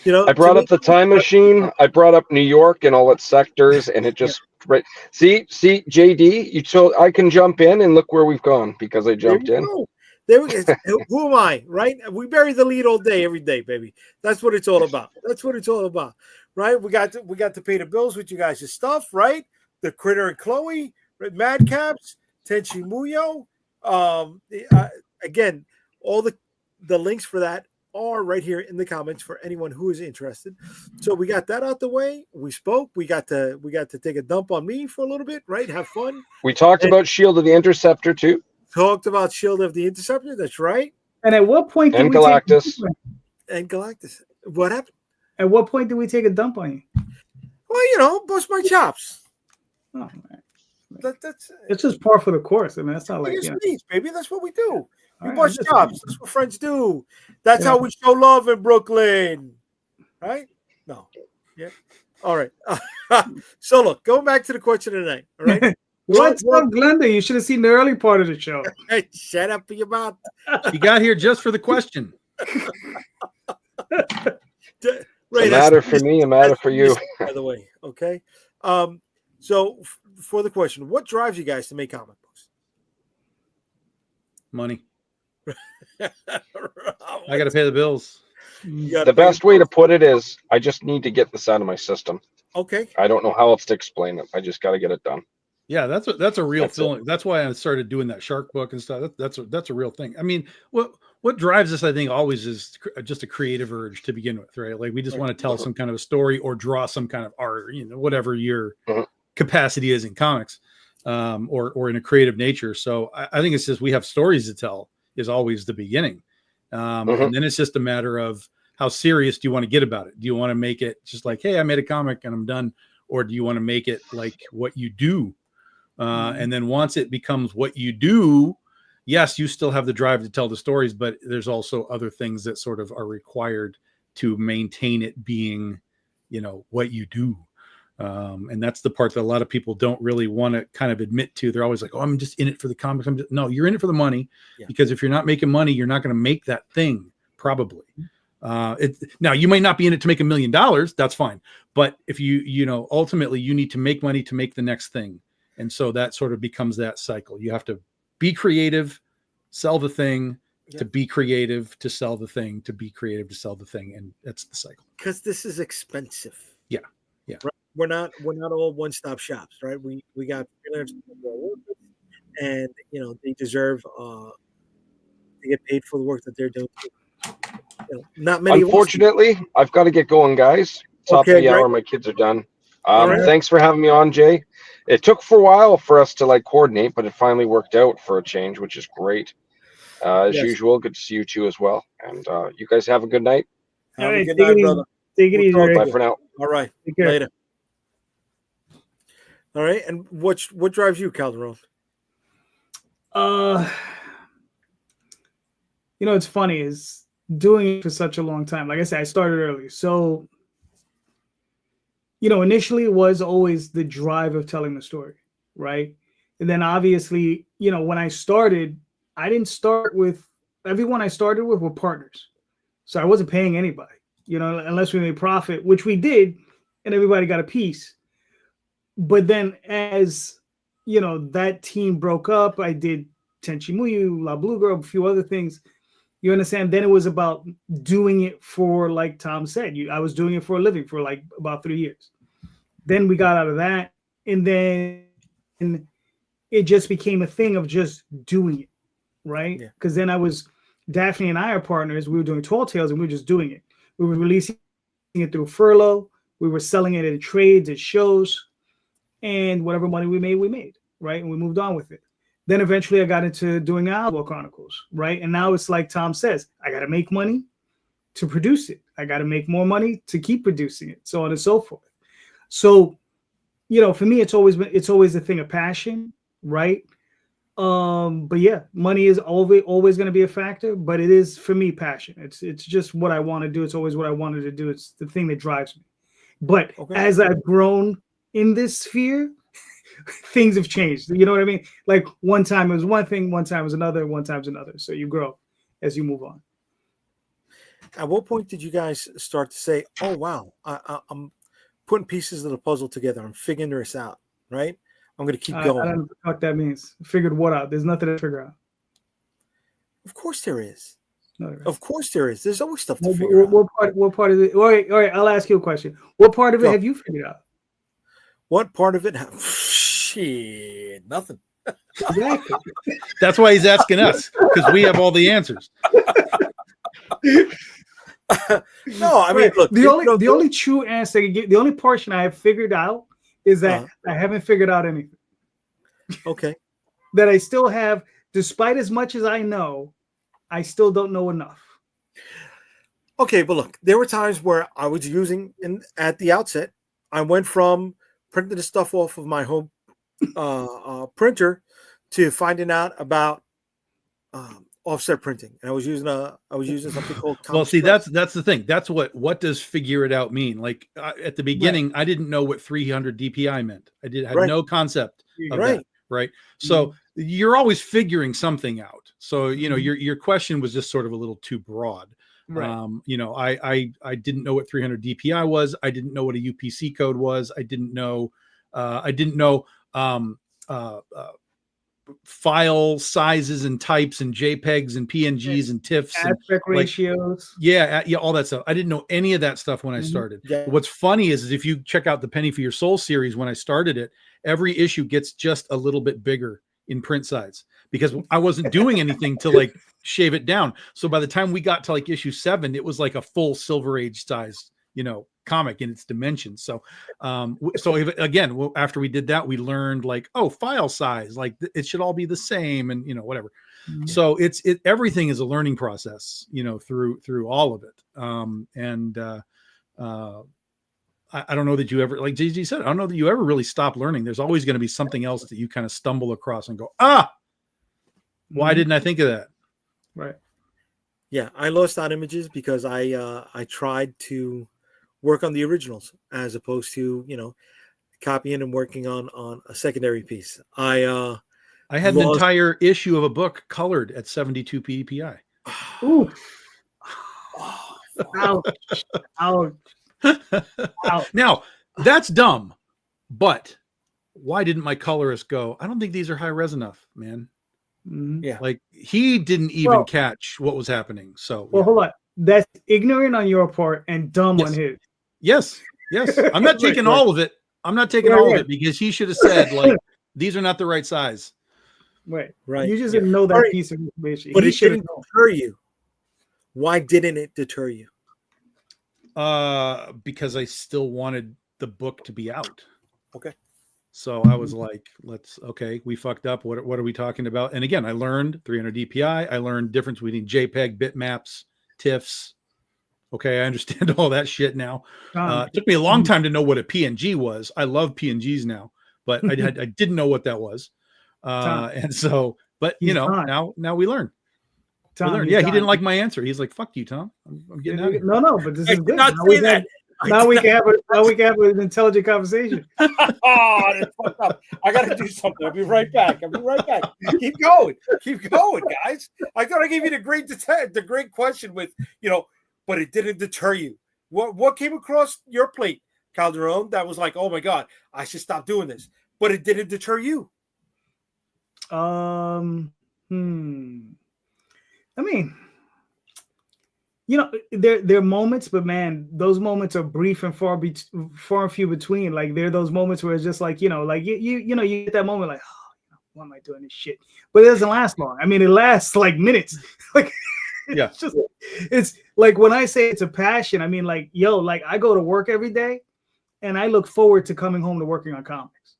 I brought up the time machine. I brought up New York and all its sectors, and it just right. See, JayDee, I can jump in and look where we've gone because I jumped in.
There we go. Who am I? Right? We bury the lead all day, every day, baby. That's what it's all about. Right? We got to pay the bills with you guys' stuff, right? The Critter and Chloe, Madcaps, Tenchi Muyo. Again, all the links for that are right here in the comments for anyone who is interested. So we got that out the way. We spoke. We got to take a dump on me for a little bit, right? Have fun.
We talked about Shield of the Interceptor too.
Talked about Shield of the Interceptor. That's right.
And at what point
did Galactus.
What happened?
At what point did we take a dump on you?
Well, bust my chops.
Oh, man.
That's
it's just par for the course. I mean, that's not like
baby. That's what we do. We
right,
bust chops. That's what friends do. That's how we show love in Brooklyn, right? No, yeah. All right. So look, going back to the question tonight. All right.
What's up, Glenda? You should have seen the early part of the show.
Shut up your mouth.
You got here just for the question.
Right, a matter for me, a matter for you.
By the way, okay. So for the question, what drives you guys to make comic books?
Money. I got to pay the bills.
The best way to put it is, I just need to get this out of my system.
Okay.
I don't know how else to explain it. I just got to get it done.
Yeah, that's a real feeling. That's why I started doing that shark book and stuff. That's a real thing. I mean, what drives us, I think, always is just a creative urge to begin with, right? Like we just want to tell some kind of a story or draw some kind of art, whatever your capacity is in comics, or in a creative nature. So I think it's just we have stories to tell is always the beginning, and then it's just a matter of how serious do you want to get about it? Do you want to make it just like, hey, I made a comic and I'm done, or do you want to make it like what you do? And then once it becomes what you do, yes, you still have the drive to tell the stories, but there's also other things that sort of are required to maintain it being, what you do. And that's the part that a lot of people don't really want to kind of admit to. They're always like, oh, I'm just in it for the comics. No, you're in it for the money, because if you're not making money, you're not going to make that thing probably. Now you might not be in it to make $1 million. That's fine. But if you ultimately you need to make money to make the next thing. And so that sort of becomes that cycle. You have to be creative, sell the thing, to be creative, to sell the thing, to be creative, to sell the thing. And that's the cycle.
Because this is expensive.
Yeah.
Right? we're not all one-stop shops, right? We got freelancers and they deserve to get paid for the work that they're doing. Not many.
Unfortunately, I've got to get going, guys. Top of the hour. My kids are done. Thanks for having me on, Jay. It took for a while for us to coordinate, but it finally worked out for a change, which is great. As usual, good to see you too as well. And you guys have a good night.
Have a good night, brother.
Take it easy.
Bye for now.
All right. Later. All right. And what drives you, Calderon?
It's funny is doing it for such a long time. Like I said, I started early. So, initially it was always the drive of telling the story, right? And then obviously, when I started, I didn't start with everyone I started with were partners. So I wasn't paying anybody, unless we made profit, which we did, and everybody got a piece. But then as, that team broke up, I did Tenchi Muyu, La Blue Girl, a few other things. You understand? Then it was about doing it for, like Tom said, I was doing it for a living for about 3 years. Then we got out of that, and then it just became a thing of just doing it, right? Because then Daphne and I are partners. We were doing Tall Tales, and we were just doing it. We were releasing it through furlough. We were selling it at trades, at shows, and whatever money we made, right? And we moved on with it. Then eventually I got into doing Outlaw Chronicles, right? And now it's like Tom says, I got to make money to produce it. I got to make more money to keep producing it, so on and so forth. So, for me, it's always a thing of passion, right? But yeah, money is always going to be a factor, but it is for me passion. It's just what I want to do. It's always what I wanted to do. It's the thing that drives me. But as I've grown in this sphere, things have changed. You know what I mean? Like one time it was one thing, one time it was another, one time's another. So you grow as you move on.
At what point did you guys start to say, "Oh wow, I'm putting pieces of the puzzle together. I'm figuring this out, right? I'm going to keep going."
I don't know what that means. Figured what out? There's nothing to figure out.
Of course there is.
No,
of course there is. There's always stuff to figure out.
What part of it? All right. I'll ask you a question. What part of it have you figured out?
What part of it? Shit, nothing.
Exactly.
That's why he's asking us, because we have all the answers.
No, I mean, look.
The only true answer, the only portion I have figured out is that I haven't figured out anything.
Okay.
That I still have, despite as much as I know, I still don't know enough.
Okay, but look, there were times where I was using, at the outset, I went from printing the stuff off of my home printer to finding out about offset printing, and I was using something called
well, see, that's the thing. That's what does figure it out mean? Like at the beginning, I didn't know what 300 DPI meant. I had no concept of that, right? So you're always figuring something out. So your question was just sort of a little too broad. Right. I didn't know what 300 DPI was. I didn't know what a UPC code was. I didn't know file sizes and types and JPEGs and PNGs and TIFFs,
aspect ratios.
All that stuff. I didn't know any of that stuff when I started. What's funny is if you check out the Penny for Your Soul series, when I started it, every issue gets just a little bit bigger in print size because I wasn't doing anything to shave it down. So by the time we got to issue 7, it was like a full Silver Age size, comic in its dimensions. So again, after we did that, we learned file size, it should all be the same and whatever. So everything is a learning process, through all of it. I don't know that you ever, like JayDee said, I don't know that you ever really stop learning. There's always going to be something else that you kind of stumble across and go, why didn't I think of that?
Right.
Yeah. I lost out images because I tried to work on the originals as opposed to, copying and working on a secondary piece. I
had an entire issue of a book colored at 72 PDPI.
Ooh. Ouch.
Now that's dumb, but why didn't my colorist go, I don't think these are high res enough, man?
Yeah.
He didn't even catch what was happening. So
hold on. That's ignorant on your part and dumb on his.
Yes. I'm not taking all of it. I'm not taking all of it because he should have said like these are not the right size.
Right.
Right.
You just didn't know that piece of information.
But it didn't deter you. Why didn't it deter you?
Because I still wanted the book to be out.
Okay.
So I was like, we fucked up. What are we talking about? And again, I learned 300 DPI. I learned difference between JPEG, bitmaps, TIFFs. Okay, I understand all that shit now. It took me a long time to know what a PNG was. I love PNGs now, but I didn't know what that was. And so, but you know, now we learn.
Tom,
we learn. Yeah, he didn't like my answer. He's like, "Fuck you, Tom. I'm getting out of here."
No, but this is good.
Not say that.
Now we can have an intelligent conversation.
Oh, that's fucked up. I got to do something. I'll be right back. Keep going, guys. I thought I gave you the great question with, but it didn't deter you. What came across your plate, Calderon, that was like, oh my God, I should stop doing this, but it didn't deter you?
I mean, there are moments, but man, those moments are brief and far and few between. Like there are those moments where it's just like, you get that moment like, oh, why am I doing this shit? But it doesn't last long. I mean, it lasts like minutes. Like, it's like when I say it's a passion, I mean like, I go to work every day and I look forward to coming home to working on comics.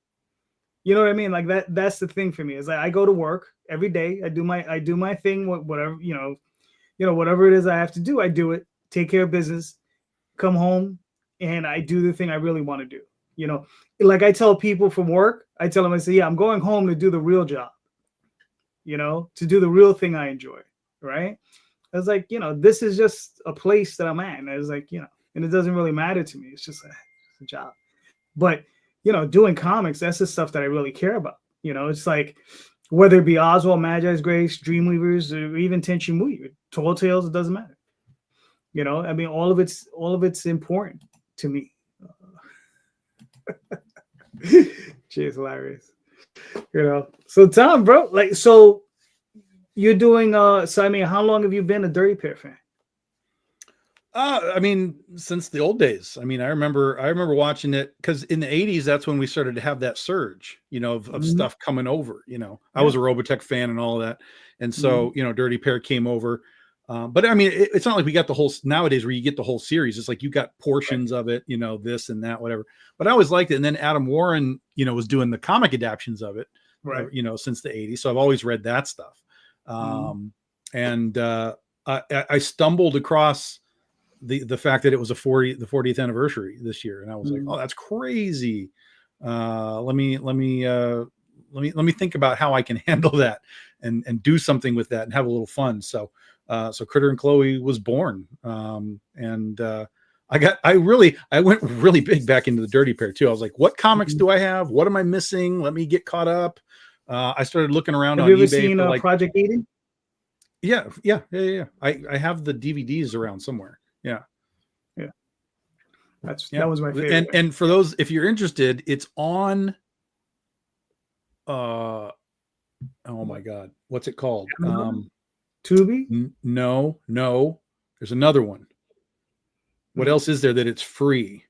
You know what I mean? Like that's the thing for me is like I go to work every day. I do my thing, whatever, whatever it is I have to do, I do it, take care of business, come home, and I do the thing I really want to do. Like I tell people from work, I tell them, I say, yeah, I'm going home to do the real job, to do the real thing I enjoy. Right. I was like, this is just a place that I'm at. And I was like, and it doesn't really matter to me. It's just a job. But, doing comics, that's the stuff that I really care about. It's like, whether it be Oswald, Magi's Grace, Dreamweavers, or even Tenchi Muyo, Tall Tales, it doesn't matter. I mean, all of it's important to me. Cheers, hilarious. So Tom, bro, like, so you're doing. So I mean, how long have you been a Dirty Pair fan?
I mean, since the old days. I mean, I remember watching it because in the 80s, that's when we started to have that surge, of stuff coming over. I was a Robotech fan and all of that. And so, Dirty Pair came over. But I mean, it's not like we got the whole nowadays where you get the whole series. It's like you got portions of it, this and that, whatever. But I always liked it. And then Adam Warren, was doing the comic adaptions of it,
right?
Since the 80s. So I've always read that stuff. And I stumbled across the fact that it was the 40th anniversary this year, and I was like, oh, that's crazy. Let me think about how I can handle that and do something with that and have a little fun. So Critter and Chloe was born. And I went really big back into the Dirty Pair too. I was like, what comics do I have? What am I missing? Let me get caught up. I started looking around on eBay.
Have you ever seen Project Eden?
Yeah. I have the DVDs around somewhere. Yeah.
That was my favorite.
And for those, if you're interested, it's on. Oh my God, what's it called?
Tubi?
No. There's another one. What else is there that it's free?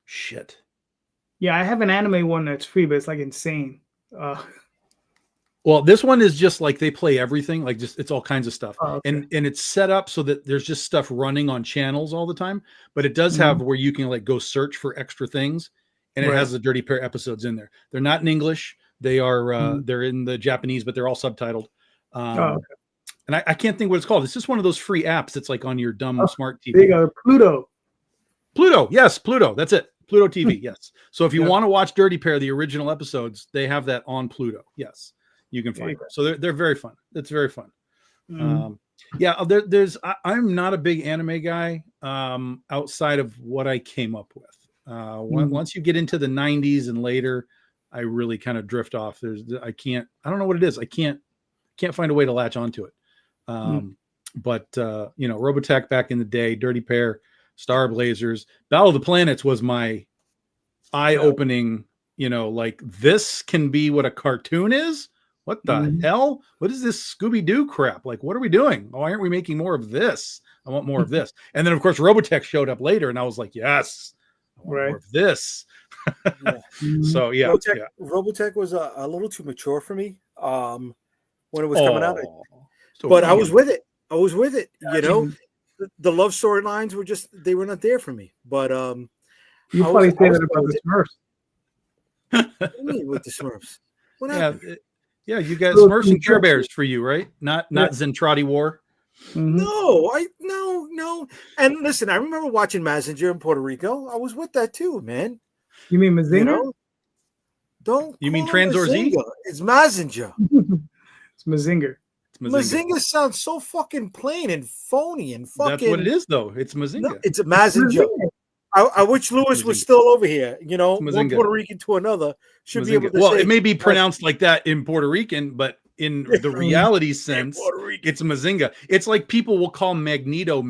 Shit.
Yeah, I have an anime one that's free, but it's like insane.
Well, this one is just like they play everything, like just it's all kinds of stuff.
Oh, okay.
And it's set up so that there's just stuff running on channels all the time, but it does have where you can like go search for extra things, and it has the Dirty Pair episodes in there. They're not in English. They are they're in the Japanese, but they're all subtitled. And I can't think what it's called. It's just one of those free apps that's like on your dumb smart TV.
There you go.
Pluto. Yes, Pluto. That's it. Pluto TV. Yes. So if you want to watch Dirty Pair, the original episodes, they have that on Pluto. Yes. You can find them. So they're very fun. It's very fun. I'm not a big anime guy outside of what I came up with. Once you get into the 90s and later, I really kind of drift off. I don't know what it is. I can't find a way to latch onto it. But Robotech back in the day, Dirty Pair, Star Blazers, Battle of the Planets was my eye-opening, like this can be what a cartoon is. What the hell? What is this Scooby-Doo crap? Like, what are we doing? Why aren't we making more of this? I want more of this. And then, of course, Robotech showed up later, and I was like, yes,
Right.
More of this.
Yeah.
So yeah,
Robotech was a little too mature for me when it was coming out.
So
but I was with it. I was with it. You know, the love storylines were they were not there for me. But
you probably say that about the Smurfs.
What do you mean with the Smurfs? What happened?
Yeah, you got Smurfs and Care Bears for you, right? Not Zentradi War.
Mm-hmm.
No. And listen, I remember watching Mazinger in Puerto Rico. I was with that too, man.
You mean Mazinger?
You know? Don't
you mean Transor Z?
It's Mazinger.
It's Mazinger.
Mazinger sounds so fucking plain and phony and fucking.
That's what it is, though. It's Mazinger.
No, it's a Mazinger. I wish Lewis was still over here. You know, one Puerto Rican to another should be able to say.
It may be pronounced like that in Puerto Rican, but in the reality sense, it's Mazinga. It's like people will call Magneto,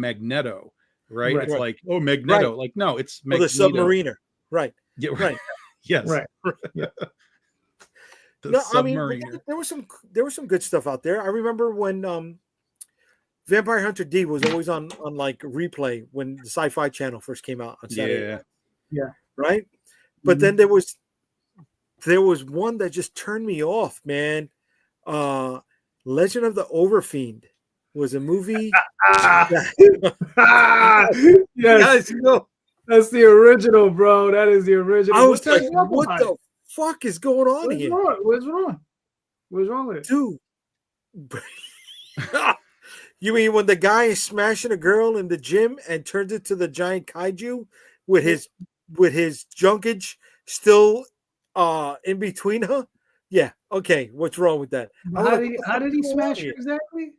right? It's like, oh, Magneto. Right. Like, no, it's Magneto.
The submariner. Right.
Yeah, right. Yes.
Right.
Yeah. No, I mean, there was some good stuff out there. I remember when Vampire Hunter D was always on like replay when the Sci-Fi Channel first came out on Saturday.
Yeah.
Right. But then there was one that just turned me off, man. Legend of the Overfiend was a movie.
Yes, that's the original, bro. That is the original.
I was like, what the fuck is going on here?
What's wrong with it,
dude? You mean when the guy is smashing a girl in the gym and turns into the giant kaiju with his junkage still in between her? Yeah. Okay. What's wrong with that?
How did he smash her exactly?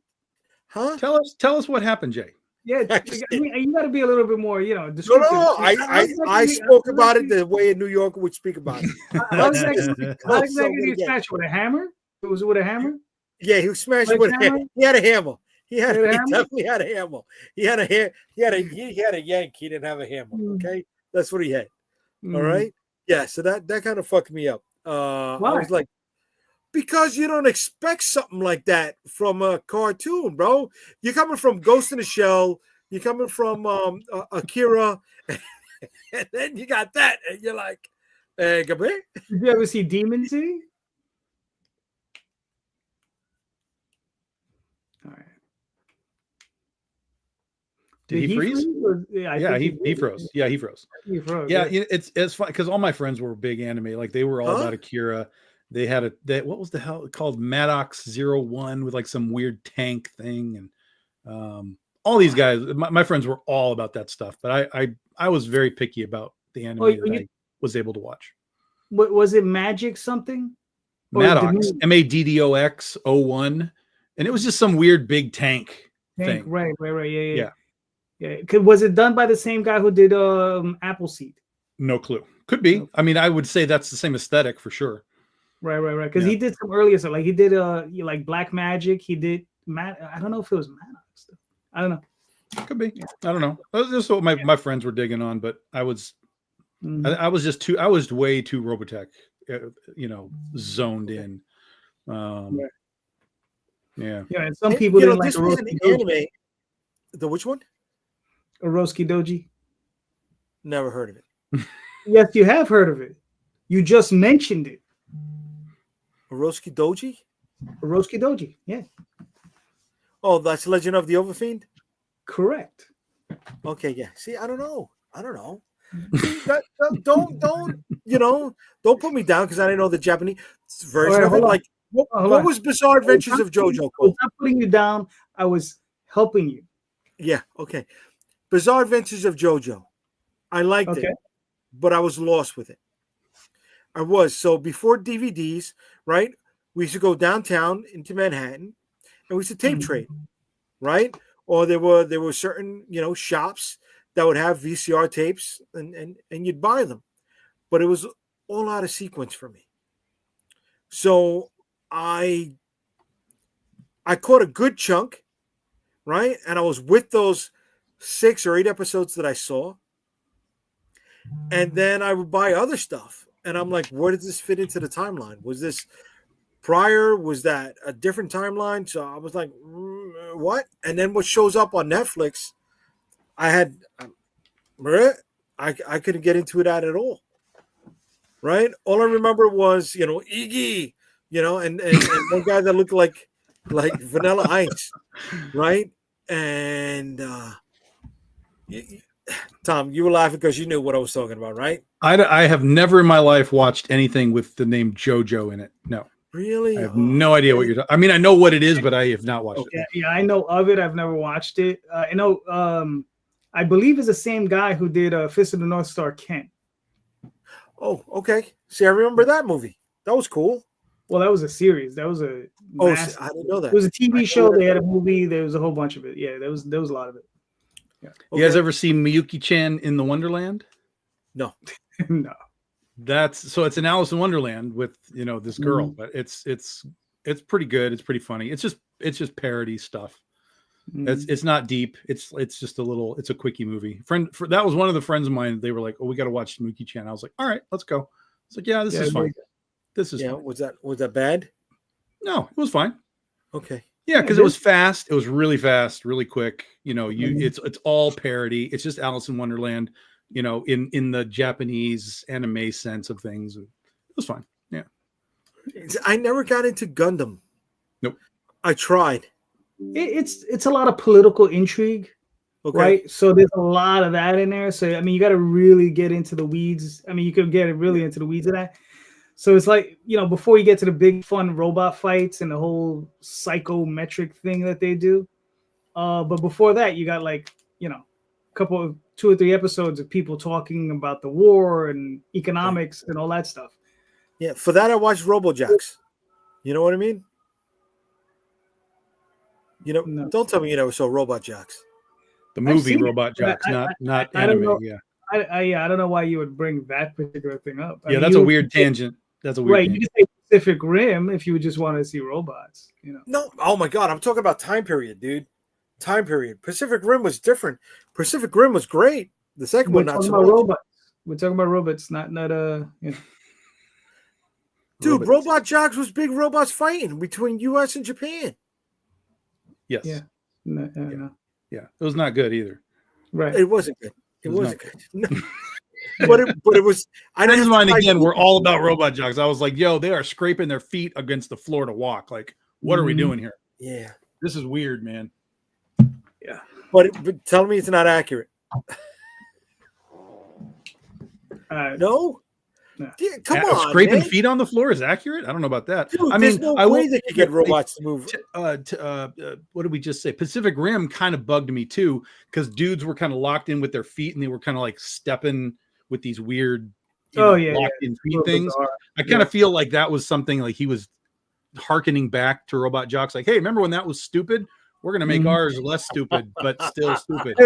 Huh?
Tell us what happened, Jay.
Yeah, I mean, you got to be a little bit more, descriptive.
No. I spoke about it the way a New Yorker would speak about it.
How exactly did he smash it? With a hammer? Was it with a hammer?
Yeah, he was smashing with a hammer. He had a hammer. He definitely had a hammer. He had a yank. He didn't have a hammer. Okay, that's what he had. All right. Yeah. So that kind of fucked me up. I was like, because you don't expect something like that from a cartoon, bro. You're coming from Ghost in the Shell. You're coming from Akira, and then you got that, and you're like, hey, come here.
Did you ever see Demon City? All right.
Did he freeze? He froze. Yeah, he froze. Yeah, it's fun because all my friends were big anime. Like they were all about Akira. They had what was the hell called Maddox 01 with like some weird tank thing, and all these guys. My friends were all about that stuff. But I was very picky about the anime that I was able to watch.
What was it? Magic something?
Maddox, Maddox 01, and it was just some weird big tank thing.
Right. Yeah. Was it done by the same guy who did Appleseed?
No clue. Could be. I mean, I would say that's the same aesthetic for sure.
Right. Because he did some earlier stuff. Like he did like Black Magic. He did I don't know if it was Maddox. I don't know.
Could be. I don't know. That's what my friends were digging on, but I was I was way too Robotech, zoned in. Yeah.
And some people didn't like
the anime. The which one?
Oroski Doji.
Never heard of it.
Yes, you have heard of it. You just mentioned it.
Oroski Doji?
Oroski Doji, yeah.
Oh, that's Legend of the Overfiend?
Correct.
Okay, yeah. See, I don't know. See, don't put me down because I didn't know the Japanese version of it. Like, what was Bizarre Adventures of JoJo called?
I was not putting you down. I was helping you.
Yeah, okay. Bizarre Adventures of JoJo. I liked it, but I was lost with it. I was. So before DVDs, right, we used to go downtown into Manhattan and we used to tape trade, right? Or there were certain, shops that would have VCR tapes and you'd buy them. But it was all out of sequence for me. So I caught a good chunk, right? And I was with those 6 or 8 episodes that I saw. And then I would buy other stuff. And I'm like, where does this fit into the timeline? Was this prior? Was that a different timeline? So I was like, what? And then what shows up on Netflix, I had, I couldn't get into that at all. Right? All I remember was, Iggy, and one guy that looked like Vanilla Ice, right? And Tom, you were laughing because you knew what I was talking about, right?
I have never in my life watched anything with the name JoJo in it. No.
Really?
I have no idea what you're talking. I mean, I know what it is, but I have not watched it.
Yeah, I know of it. I've never watched it. I know. I believe it's the same guy who did Fist of the North Star, Ken.
Oh, okay. See, I remember that movie. That was cool.
Well, that was a series. That was a.
I didn't know that.
It was a TV show. They had a movie. There was a whole bunch of it. Yeah, there was a lot of it.
Yeah. Okay. You guys ever seen Miyuki-chan in the Wonderland?
No.
No.
It's an Alice in Wonderland with this girl, but it's pretty good. It's pretty funny. It's just parody stuff. It's not deep. It's just it's a quickie movie. That was one of the friends of mine. They were like, "Oh, we got to watch Miyuki-chan." I was like, "All right, let's go." It's like, "Yeah, this is fine. This is fine."
Was that bad?
No, it was fine.
Okay.
Yeah, because it was fast. It was really fast, really quick. It's all parody. It's just Alice in Wonderland. In the Japanese anime sense of things. It was fine. Yeah.
I never got into Gundam.
Nope.
I tried.
It's a lot of political intrigue. Okay. Right. So there's a lot of that in there. So, I mean, you got to really get into the weeds. I mean, you could get really into the weeds of that. So it's like, before you get to the big fun robot fights and the whole psychometric thing that they do. But before that, you got couple of 2 or 3 episodes of people talking about the war and economics and all that stuff.
Yeah, for that I watched RoboJacks. You know what I mean? No. Don't tell me you never saw Robot Jacks.
The movie Robot Jacks, not anime. Yeah.
I don't know why you would bring that particular thing up.
That's a weird tangent. That's a weird.
Right, you could say Pacific Rim if you just want to see robots.
No, oh my God, I'm talking about time period, dude. Time period. Pacific Rim was different. Pacific Rim was great. The second one, not so much.
Robots. We're talking about robots, not.
Dude, robots. Robot Jacks was big robots fighting between U.S. and Japan.
Yes.
Yeah. No.
Yeah. It was not good either.
Right. It wasn't good. It wasn't good. No. but it was.
Friends of mine again. We're all about Robot Jacks. I was like, yo, they are scraping their feet against the floor to walk. Like, what are we doing here?
Yeah.
This is weird, man.
Yeah. But tell me it's not accurate. No? Yeah, come on,
scraping
man.
feet on the floor is accurate. I don't know about that.
Dude, I mean, no way they could get robots to move.
What did we just say? Pacific Rim kind of bugged me too, because dudes were kind of locked in with their feet and they were kind of like stepping with these weird, locked in feet things. Bizarre. I kind of feel like that was something like he was hearkening back to Robot Jocks. Like, hey, remember when that was stupid? We're gonna make ours less stupid, but still stupid.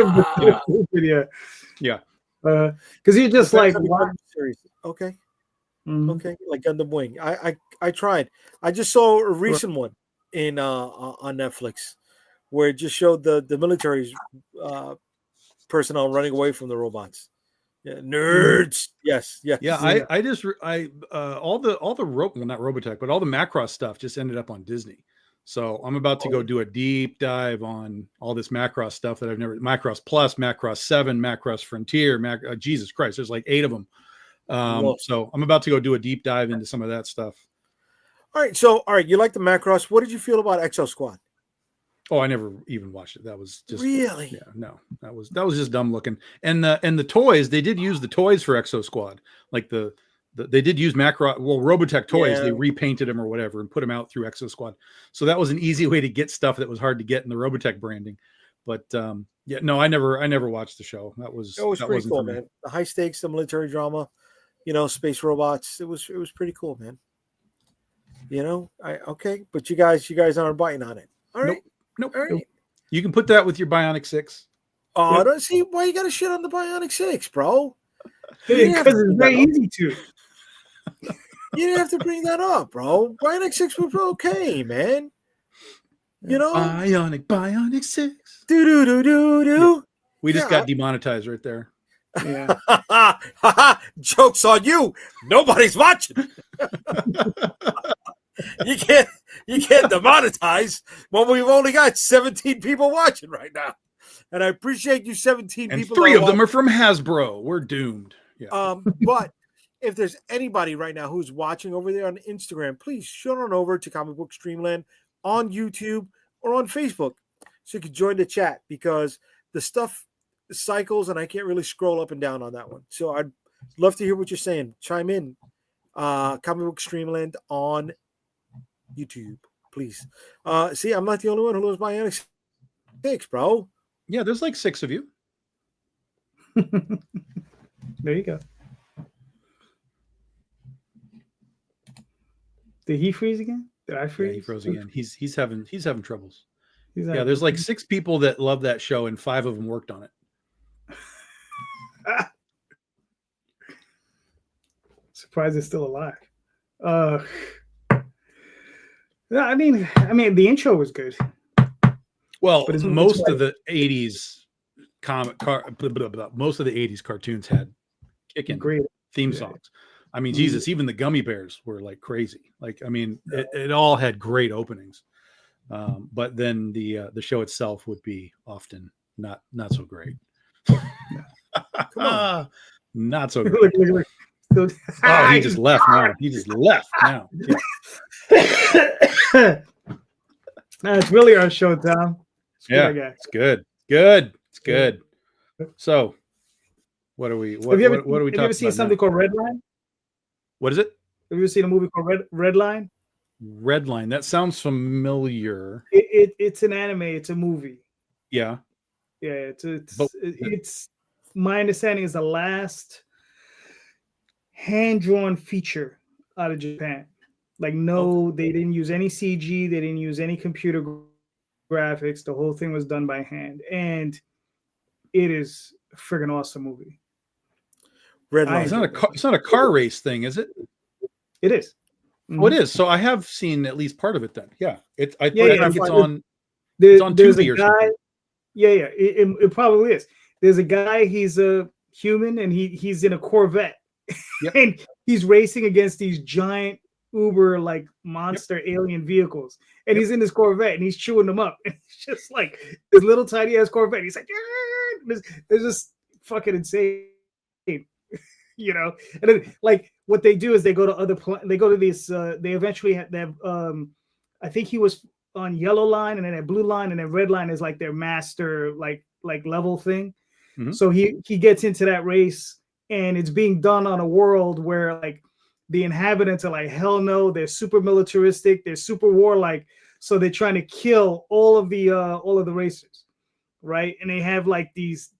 Yeah.
Because you just like
series. Okay. Okay, like Gundam Wing. I tried. I just saw a recent one in on Netflix where it just showed the military's personnel running away from the robots. Yeah, nerds. Yes. Yeah.
Yeah. All the not Robotech, but all the Macross stuff just ended up on Disney. So I'm about to go do a deep dive on all this Macross stuff that I've never. Macross Plus, Macross 7, Macross Frontier. Jesus Christ, there's like 8 of them. So I'm about to go do a deep dive into some of that stuff.
All right. You like the Macross? What did you feel about Exo Squad?
Oh, I never even watched it. That was just
really,
yeah, no, that was just dumb looking. And the toys, they did use the toys for Exo Squad, like they did use Robotech toys. Yeah. They repainted them or whatever and put them out through Exo Squad. So that was an easy way to get stuff that was hard to get in the Robotech branding. But I never watched the show. That was
pretty cool, man. The high stakes, the military drama, space robots. It was pretty cool, man. But you guys aren't biting on it. All right.
Nope. All right. You can put that with your Bionic 6.
Oh, don't see why you got to shit on the Bionic 6, bro.
Because it's very easy to.
You didn't have to bring that up, bro. Bionic 6 was okay, man.
Bionic 6.
Do.
We just got demonetized right there.
Yeah.
Joke's on you. Nobody's watching. You can't demonetize when we've only got 17 people watching right now. And I appreciate you 17
and
people.
3 of them are from Hasbro. We're doomed. Yeah.
But if there's anybody right now who's watching over there on Instagram, please shoot on over to Comic Book Streamland on YouTube or on Facebook so you can join the chat, because the stuff cycles and I can't really scroll up and down on that one. So I'd love to hear what you're saying. Chime in. Comic Book Streamland on YouTube, please. See, I'm not the only one who loves Bionic 6, bro.
Yeah, there's like 6 of you.
There you go. Did he freeze again? Did I freeze?
Yeah, he froze again. He's having troubles.
Yeah,
there's like 6 people that love that show, and 5 of them worked on it.
Surprised it's still alive. I mean, the intro was good.
Well, most of the 80s most of the 80s cartoons had kicking theme songs. I mean, Jesus, even the Gummy Bears were like crazy. Like, I mean, it all had great openings. But then the show itself would be often not so great.
Come on.
Not so great. Oh, he just left now. He just left now.
Yeah. It's really our show, Tom.
It's good. It's good. So, what are we? What are we talking about? Have you
ever seen something called Redline?
What is it?
Have you ever seen a movie called Redline?
Redline. That sounds familiar.
It's an anime. It's a movie.
Yeah.
Yeah. It's my understanding is the last hand-drawn feature out of Japan. Like, they didn't use any CG. They didn't use any computer graphics. The whole thing was done by hand, and it is a friggin' awesome movie.
Redline. It's not a car race thing, is it?
It is.
Mm-hmm. Oh, it is. So I have seen at least part of it. Then, I think it's on.
It's
on Tubi or something.
Yeah. It probably is. There's a guy. He's a human, and he's in a Corvette, and he's racing against these giant uber like monster alien vehicles, and he's in this Corvette and he's chewing them up, and it's just like this little tiny ass Corvette. He's like, it's just fucking insane, you know. And then, like, what they do is they go to they go to these they eventually have I think he was on Yellow Line, and then at Blue Line, and then Red Line is like their master like level thing. Mm-hmm. So he gets into that race, and it's being done on a world where like the inhabitants are like, hell no, they're super militaristic, they're super warlike, so they're trying to kill all of the racers, right? And they have like this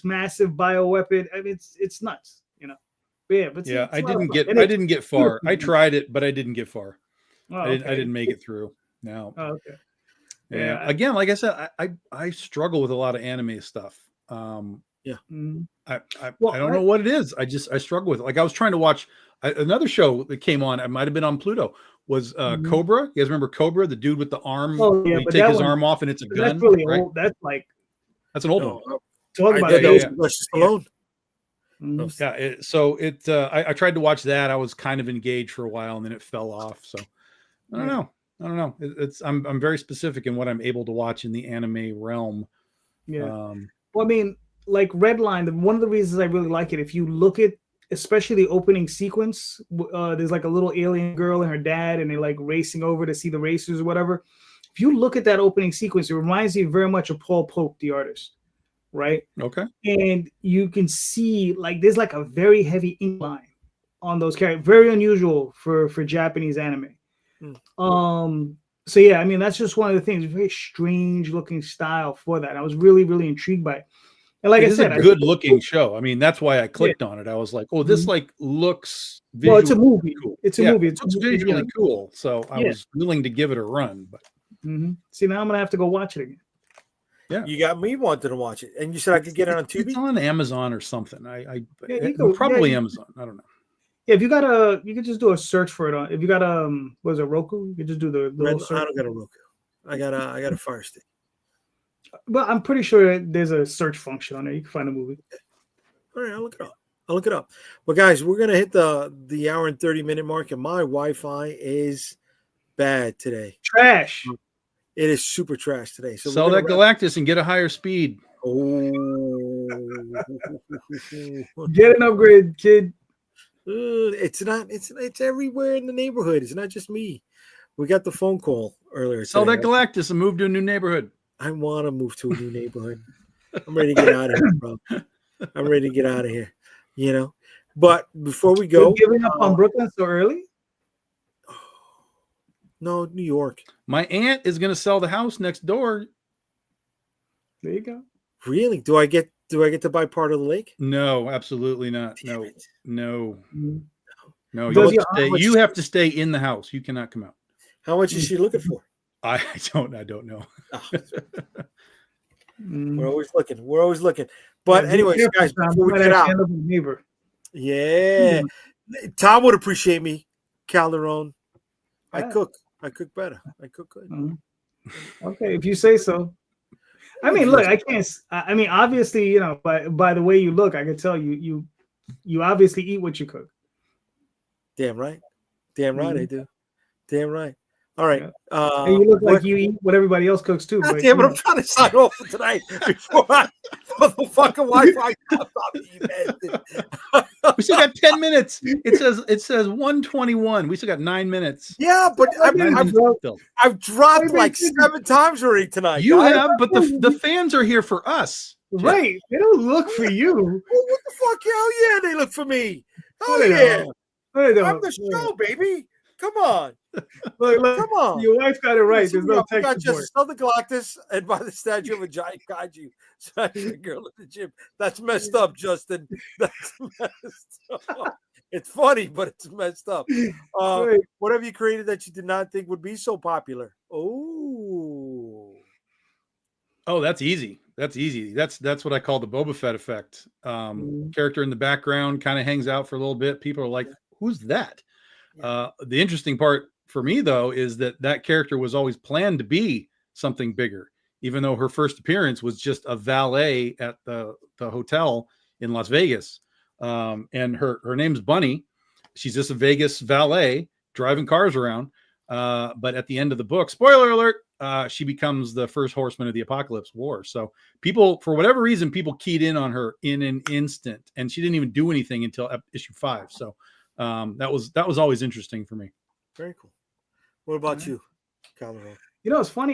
massive bioweapon. I mean, it's nuts, you know. But yeah,
I didn't get far. I tried it, but I didn't get far. I didn't make it through. No.
Oh, okay.
Yeah. Again, like I said, I struggle with a lot of anime stuff. I don't know what it is. I struggle with it. Like, I was trying to watch another show that came on. It might have been on Pluto. Was Cobra? You guys remember Cobra, the dude with the arm?
Oh yeah,
you take his arm off and it's a gun.
That's really
right?
old. That's
an old one.
Talk about
Stallone.
I tried to watch that. I was kind of engaged for a while, and then it fell off. So I don't know. I'm very specific in what I'm able to watch in the anime realm.
Yeah. Well, I mean, like Redline, one of the reasons I really like it, if you look at especially the opening sequence, there's like a little alien girl and her dad, and they're like racing over to see the racers or whatever. If you look at that opening sequence, it reminds me very much of Paul Pope, the artist, right?
Okay. And
you can see like there's like a very heavy ink line on those characters, very unusual for Japanese anime. So yeah, I mean, that's just one of the things. Very strange looking style for that. I was really, really intrigued by it. And like I said,
it's a good looking show. I mean, that's why I clicked on it. I was like, oh, this like looks
visually it's a movie.
Cool.
It's a movie. It
looks visually cool. So I was willing to give it a run. But
see, now I'm gonna have to go watch it again.
Yeah, you got me wanting to watch it, and you said I could get it on Tubi.
It's on Amazon or something. Probably Amazon. I don't know.
Yeah, if you could just do a search for it on. If you got was it Roku? You could just do the search.
I don't got a Roku. I got a Fire Stick.
But I'm pretty sure there's a search function on there. You can find a movie.
All right, I'll look it up. But guys, we're gonna hit the hour and 30-minute mark, and my Wi-Fi is bad today.
Trash.
It is super trash today. So
sell that Galactus and get a higher speed.
Oh,
get an upgrade, kid.
It's not. It's everywhere in the neighborhood. It's not just me. We got the phone call earlier.
Sell
today.
that Galactus and move to a new neighborhood.
I want to move to a new neighborhood. I'm ready to get out of here, bro. I'm ready to get out of here. You know. But before we go,
you're giving up on Brooklyn so early?
No, New York.
My aunt is going to sell the house next door.
There you go.
Really? Do I get to buy part of the lake?
No, absolutely not.
Damn
No.
it.
You have to stay in the house. You cannot come out.
How much is she looking for?
I don't know.
Oh. We're always looking. But anyways, guys, before we get out, yeah, Tom would appreciate me. Calderon. I cook better. I cook good.
Okay, if you say so. I mean, look, I can't. I mean, obviously, you know, by the way you look, I can tell you obviously eat what you cook.
Damn right, I do. Damn right. All right.
Yeah. And you look like you eat what everybody else cooks too.
But damn it, I'm trying to sign off for tonight before the fucking Wi-Fi comes up.
We still got 10 minutes. It says 1:21. We still got 9 minutes.
Yeah, but I've dropped like 7 times already tonight.
You have, but the fans are here for us.
Right. They don't look for you.
Well, what the fuck? Hell yeah, they look for me. Hell yeah. I'm the show, baby. Come on.
Look,
come on.
Your wife got it right. There's no tech
got
support.
just Southern Galactus and by the statue of a giant kaiju. So a girl at the gym. That's messed up, Justin. That's messed up. It's funny, but it's messed up. What have you created that you did not think would be so popular? Oh,
that's easy. That's easy. That's what I call the Boba Fett effect. Character in the background kind of hangs out for a little bit. People are like, who's that? The interesting part for me, though, is that character was always planned to be something bigger, even though her first appearance was just a valet at the hotel in Las Vegas. And her name's Bunny. She's just a Vegas valet driving cars around. But at the end of the book, spoiler alert, she becomes the first horseman of the Apocalypse War. So people, for whatever reason, people keyed in on her in an instant, and she didn't even do anything until issue 5. So that was always interesting for me.
Very cool. What about you, Calderon?
You know, it's funny.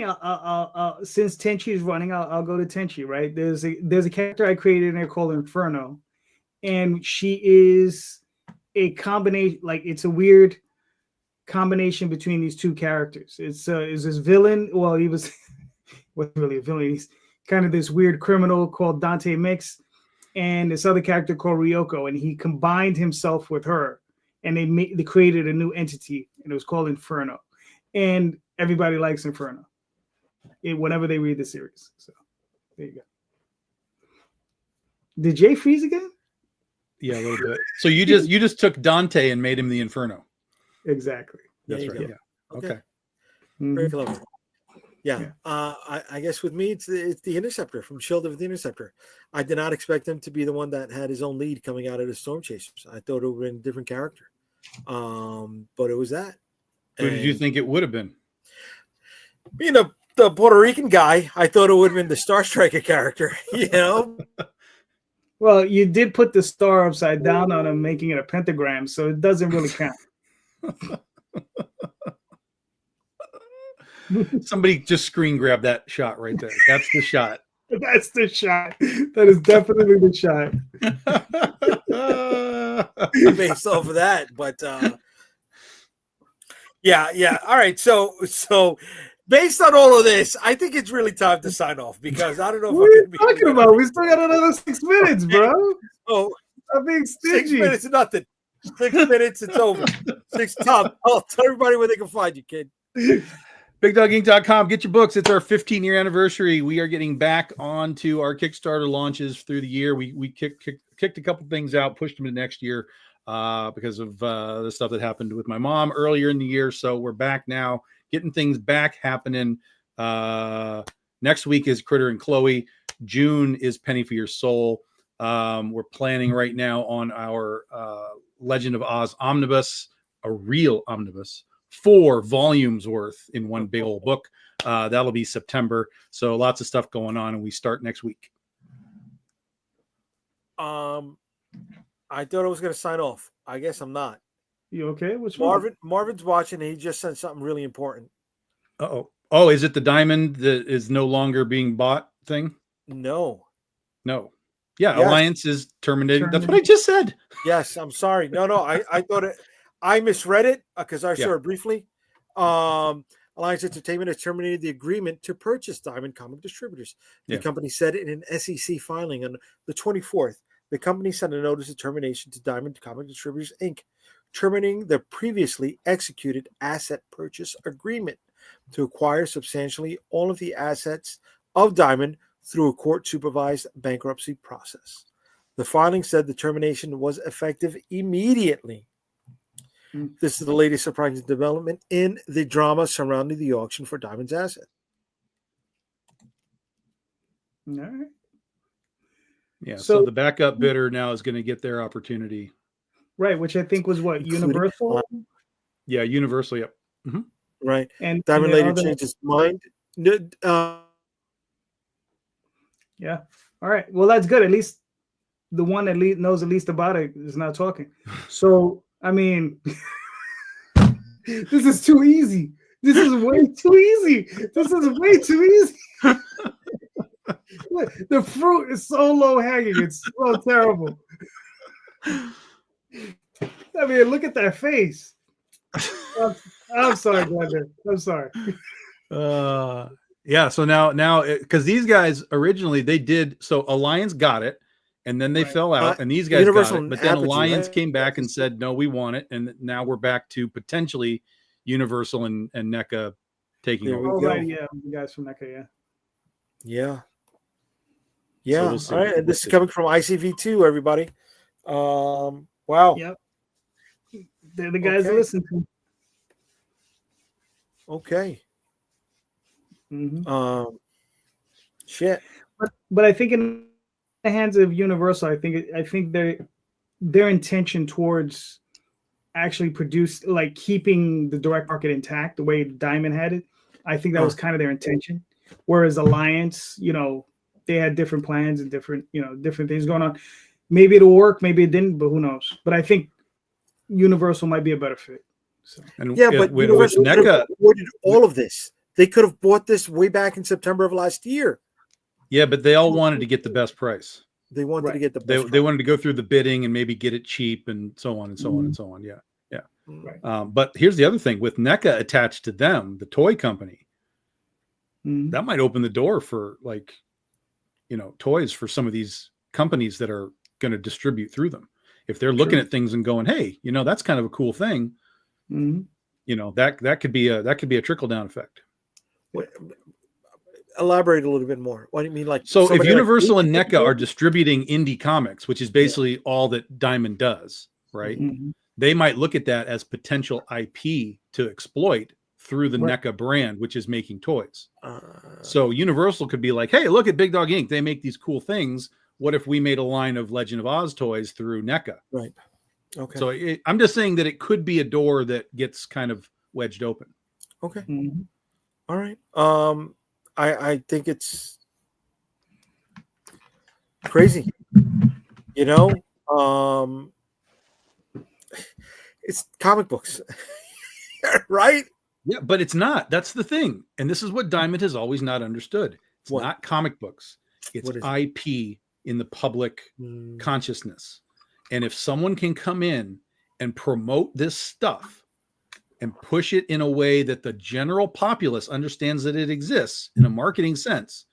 Since Tenchi is running, I'll go to Tenchi. Right? There's a character I created in there called Inferno, and she is a combination. Like, it's a weird combination between these two characters. Is this villain? Well, he wasn't really a villain. He's kind of this weird criminal called Dante Mix, and this other character called Ryoko, and he combined himself with her, and they created a new entity, and it was called Inferno. And everybody likes Inferno whenever they read the series. So there you go. Did Jay freeze again?
Yeah, a little bit. So you just took Dante and made him the Inferno.
Exactly.
That's right.
Go.
Yeah. Okay.
Very clever. Yeah. I guess with me, it's the Interceptor from Shield of the Interceptor. I did not expect him to be the one that had his own lead coming out of the Storm Chasers. I thought it would have been a different character. But it was that.
Who did you think it would have been?
Being the Puerto Rican guy, I thought it would have been the Star Striker character, you know?
Well, you did put the star upside down on him, making it a pentagram, so it doesn't really count.
Somebody just screen grab that shot right there. That's the shot.
That's the shot. That is definitely the shot.
Based off of that, but yeah. All right, so based on all of this, I think it's really time to sign off because I don't know.
What are you talking about? We still got another 6 minutes, bro.
Oh,
I'm being stingy.
6 minutes is nothing. 6 minutes, it's over. 6 Tom. I'll tell everybody where they can find you, kid.
BigDogInc.com. Get your books. It's our 15-year anniversary. We are getting back onto our Kickstarter launches through the year. We kicked a couple things out, pushed them to next year because of the stuff that happened with my mom earlier in the year. So we're back now, getting things back happening. Next week is Critter and Chloe. June is Penny for Your Soul. We're planning right now on our Legend of Oz omnibus, a real omnibus, 4 volumes worth in one big old book. That'll be September. So lots of stuff going on, and we start next week.
I thought I was going to sign off. I guess I'm not.
You okay? What's wrong?
Marvin's watching, and he just sent something really important.
Oh, is it the diamond that is no longer being bought thing?
No.
Yeah,
yes.
Alliance is terminated. That's what I just said.
Yes, I'm sorry. No, I thought I misread it because I saw it briefly. Alliance Entertainment has terminated the agreement to purchase Diamond Comic Distributors. The company said in an SEC filing on the 24th. The company sent a notice of termination to Diamond Comic Distributors, Inc., terminating the previously executed asset purchase agreement to acquire substantially all of the assets of Diamond through a court-supervised bankruptcy process. The filing said the termination was effective immediately. This is the latest surprising development in the drama surrounding the auction for Diamond's asset.
All right.
Yeah, so the backup bidder now is going to get their opportunity.
Right, which I think was what, Universal?
Yeah, Universal, yep. Mm-hmm.
Right. And Diamond later changed his mind.
Yeah. All right. Well, that's good. At least the one that knows the least about it is not talking. So, I mean, this is too easy. This is way too easy. This is way too easy. The fruit is so low hanging. It's so terrible. I mean, look at that face. I'm sorry, Glenda. I'm sorry.
Yeah. So now, because these guys originally they did. So Alliance got it, and then they fell out, and these guys
Universal
got it. But then Alliance came back and said, "No, we want it," and now we're back to potentially Universal and NECA taking over.
Oh, right, yeah, the guys from NECA,
yeah.
So we'll
all right, and this is coming from ICV2, everybody. Wow.
Yep. They're the guys to listen to.
Okay.
Mm-hmm.
Shit.
But I think in the hands of Universal, I think their intention towards actually keeping the direct market intact the way Diamond had it, I think that was kind of their intention. Whereas Alliance, they had different plans and different things going on. Maybe it'll work, maybe it didn't, but who knows? But I think Universal might be a better fit. So.
And
but Universal could have avoided all of this. They could have bought this way back in September of last year.
Yeah, but they all wanted to get the best price.
They wanted to get the best price.
They wanted to go through the bidding and maybe get it cheap and so on and so on and so on. Yeah.
Right.
But here's the other thing. With NECA attached to them, the toy company, that might open the door for toys for some of these companies that are going to distribute through them. If they're looking at things and going, hey, that's kind of a cool thing. That could be a trickle down effect.
Elaborate a little bit more. What do you mean?
So if Universal and NECA are distributing indie comics, which is basically all that Diamond does, right? They might look at that as potential IP to exploit through the NECA brand, which is making toys. So Universal could be like, hey, look at Big Dog Inc. They make these cool things. What if we made a line of Legend of Oz toys through NECA?
Right. Okay.
So I'm just saying that it could be a door that gets kind of wedged open.
Okay. All right. I think it's crazy. It's comic books, right?
Yeah, but it's not. That's the thing. And this is what Diamond has always not understood. It's not comic books. It's IP in the public consciousness. And if someone can come in and promote this stuff and push it in a way that the general populace understands that it exists in a marketing sense,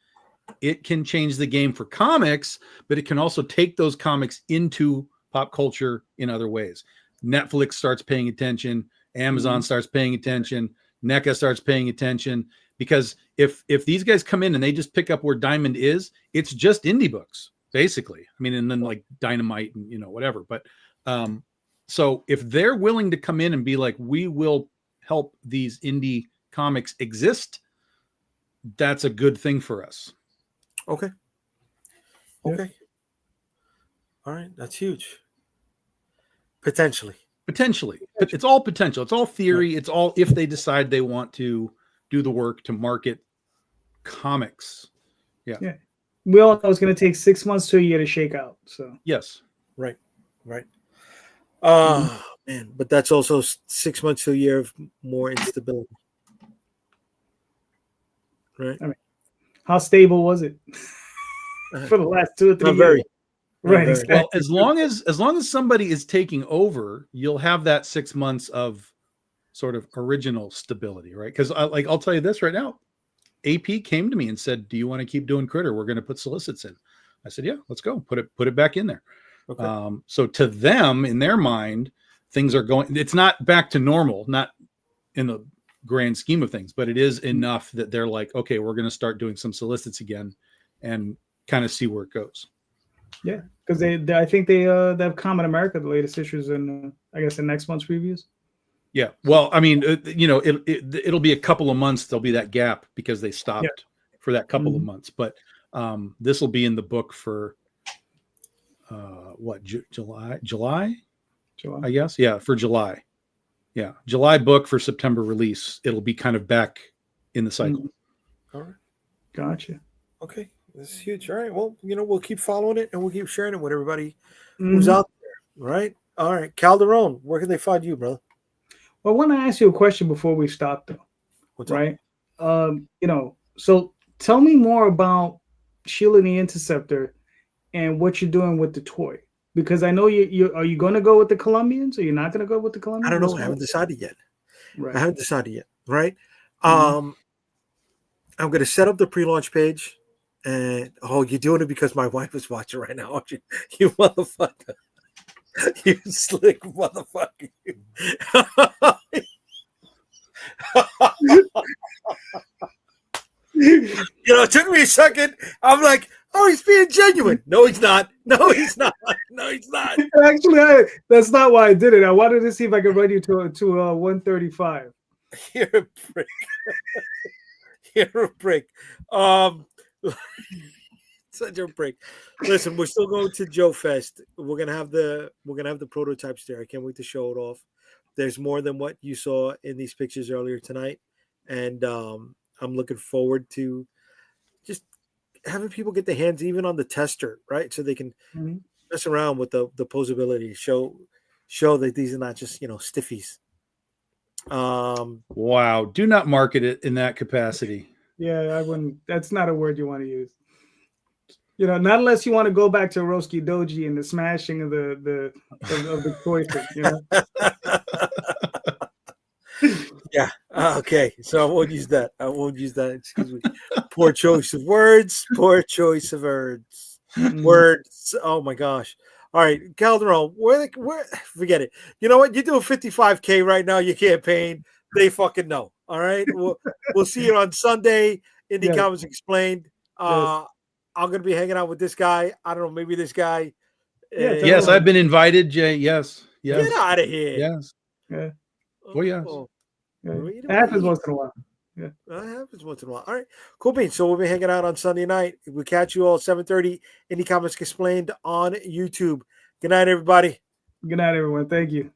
it can change the game for comics, but it can also take those comics into pop culture in other ways. Netflix starts paying attention. Amazon starts paying attention. NECA starts paying attention, because if these guys come in and they just pick up where Diamond is, it's just indie books, basically. I mean, and then like Dynamite and whatever. But so if they're willing to come in and be like, we will help these indie comics exist, that's a good thing for us.
Okay. All right. That's huge. Potentially.
It's all potential. It's all theory. It's all if they decide they want to do the work to market comics. Yeah.
We all know it's going to take 6 months to a year to shake out. So
yes,
right. Man, but that's also 6 months to a year of more instability. Right.
I mean, how stable was it for the last 2 or 3
Not
years?
very.
Right.
Exactly.
Well, as long as somebody is taking over, you'll have that 6 months of sort of original stability, right? Because I'll tell you this right now. AP came to me and said, "Do you want to keep doing Critter? We're going to put solicits in." I said, "Yeah, let's go. Put it back in there." Okay. So to them, in their mind, things are going. It's not back to normal, not in the grand scheme of things, but it is enough that they're like, okay, we're going to start doing some solicits again, and kind of see where it goes.
Yeah, because I think they have Common America, the latest issues, in I guess in next month's reviews.
Yeah, well, I mean, it'll be a couple of months. There'll be that gap because they stopped for that couple of months. But this will be in the book for July, I guess. Yeah, for July. Yeah, July book for September release. It'll be kind of back in the cycle.
All right,
gotcha.
Okay, this is huge. All right, well, we'll keep following it and we'll keep sharing it with everybody who's out there. Right. All right, Calderon, where can they find you, brother?
Well, I want to ask you a question before we stop, though.
What's
right? So tell me more about Shield and the Interceptor and what you're doing with the toy, because I know are you going to go with the Colombians or you're not going to go with the Colombians?
I don't know. I haven't decided yet.
Right.
I haven't decided yet. Right. I'm going to set up the pre-launch page, and you're doing it because my wife is watching right now, aren't you? You motherfucker. You slick motherfucker. It took me a second. I'm like, oh, he's being genuine. No, he's not. No, he's not. No, he's not.
Actually, that's not why I did it. I wanted to see if I could run you to 135.
You're a prick. You're a prick. Such a prick. Listen, we're still going to Joe Fest. We're gonna have the prototypes there. I can't wait to show it off. There's more than what you saw in these pictures earlier tonight, and I'm looking forward to just having people get their hands even on the tester, right? So they can mess around with the posability. Show that these are not just stiffies.
Wow! Do not market it in that capacity.
Yeah, I wouldn't. That's not a word you want to use. Not unless you want to go back to Roski Doji and the smashing of the toy thing,
Yeah. Okay. So I won't use that. Excuse me. Poor choice of words. Poor choice of words. Words. Oh my gosh. All right, Calderon. Where? Forget it. You know what? You're doing 55K right now. Your campaign. They fucking know. All right. We'll see you on Sunday. Indie Comics Explained. I'm going to be hanging out with this guy. I don't know, maybe this guy.
Yes, I've been invited, Jay. Yes.
Get out of here.
Yes. Yeah. Oh, yes.
It happens once in a while.
Yeah. That happens once in a while. All right. Cool beans. So we'll be hanging out on Sunday night. We'll catch you all 7:30. Indie Comics Explained on YouTube. Good night, everybody.
Good night, everyone. Thank you.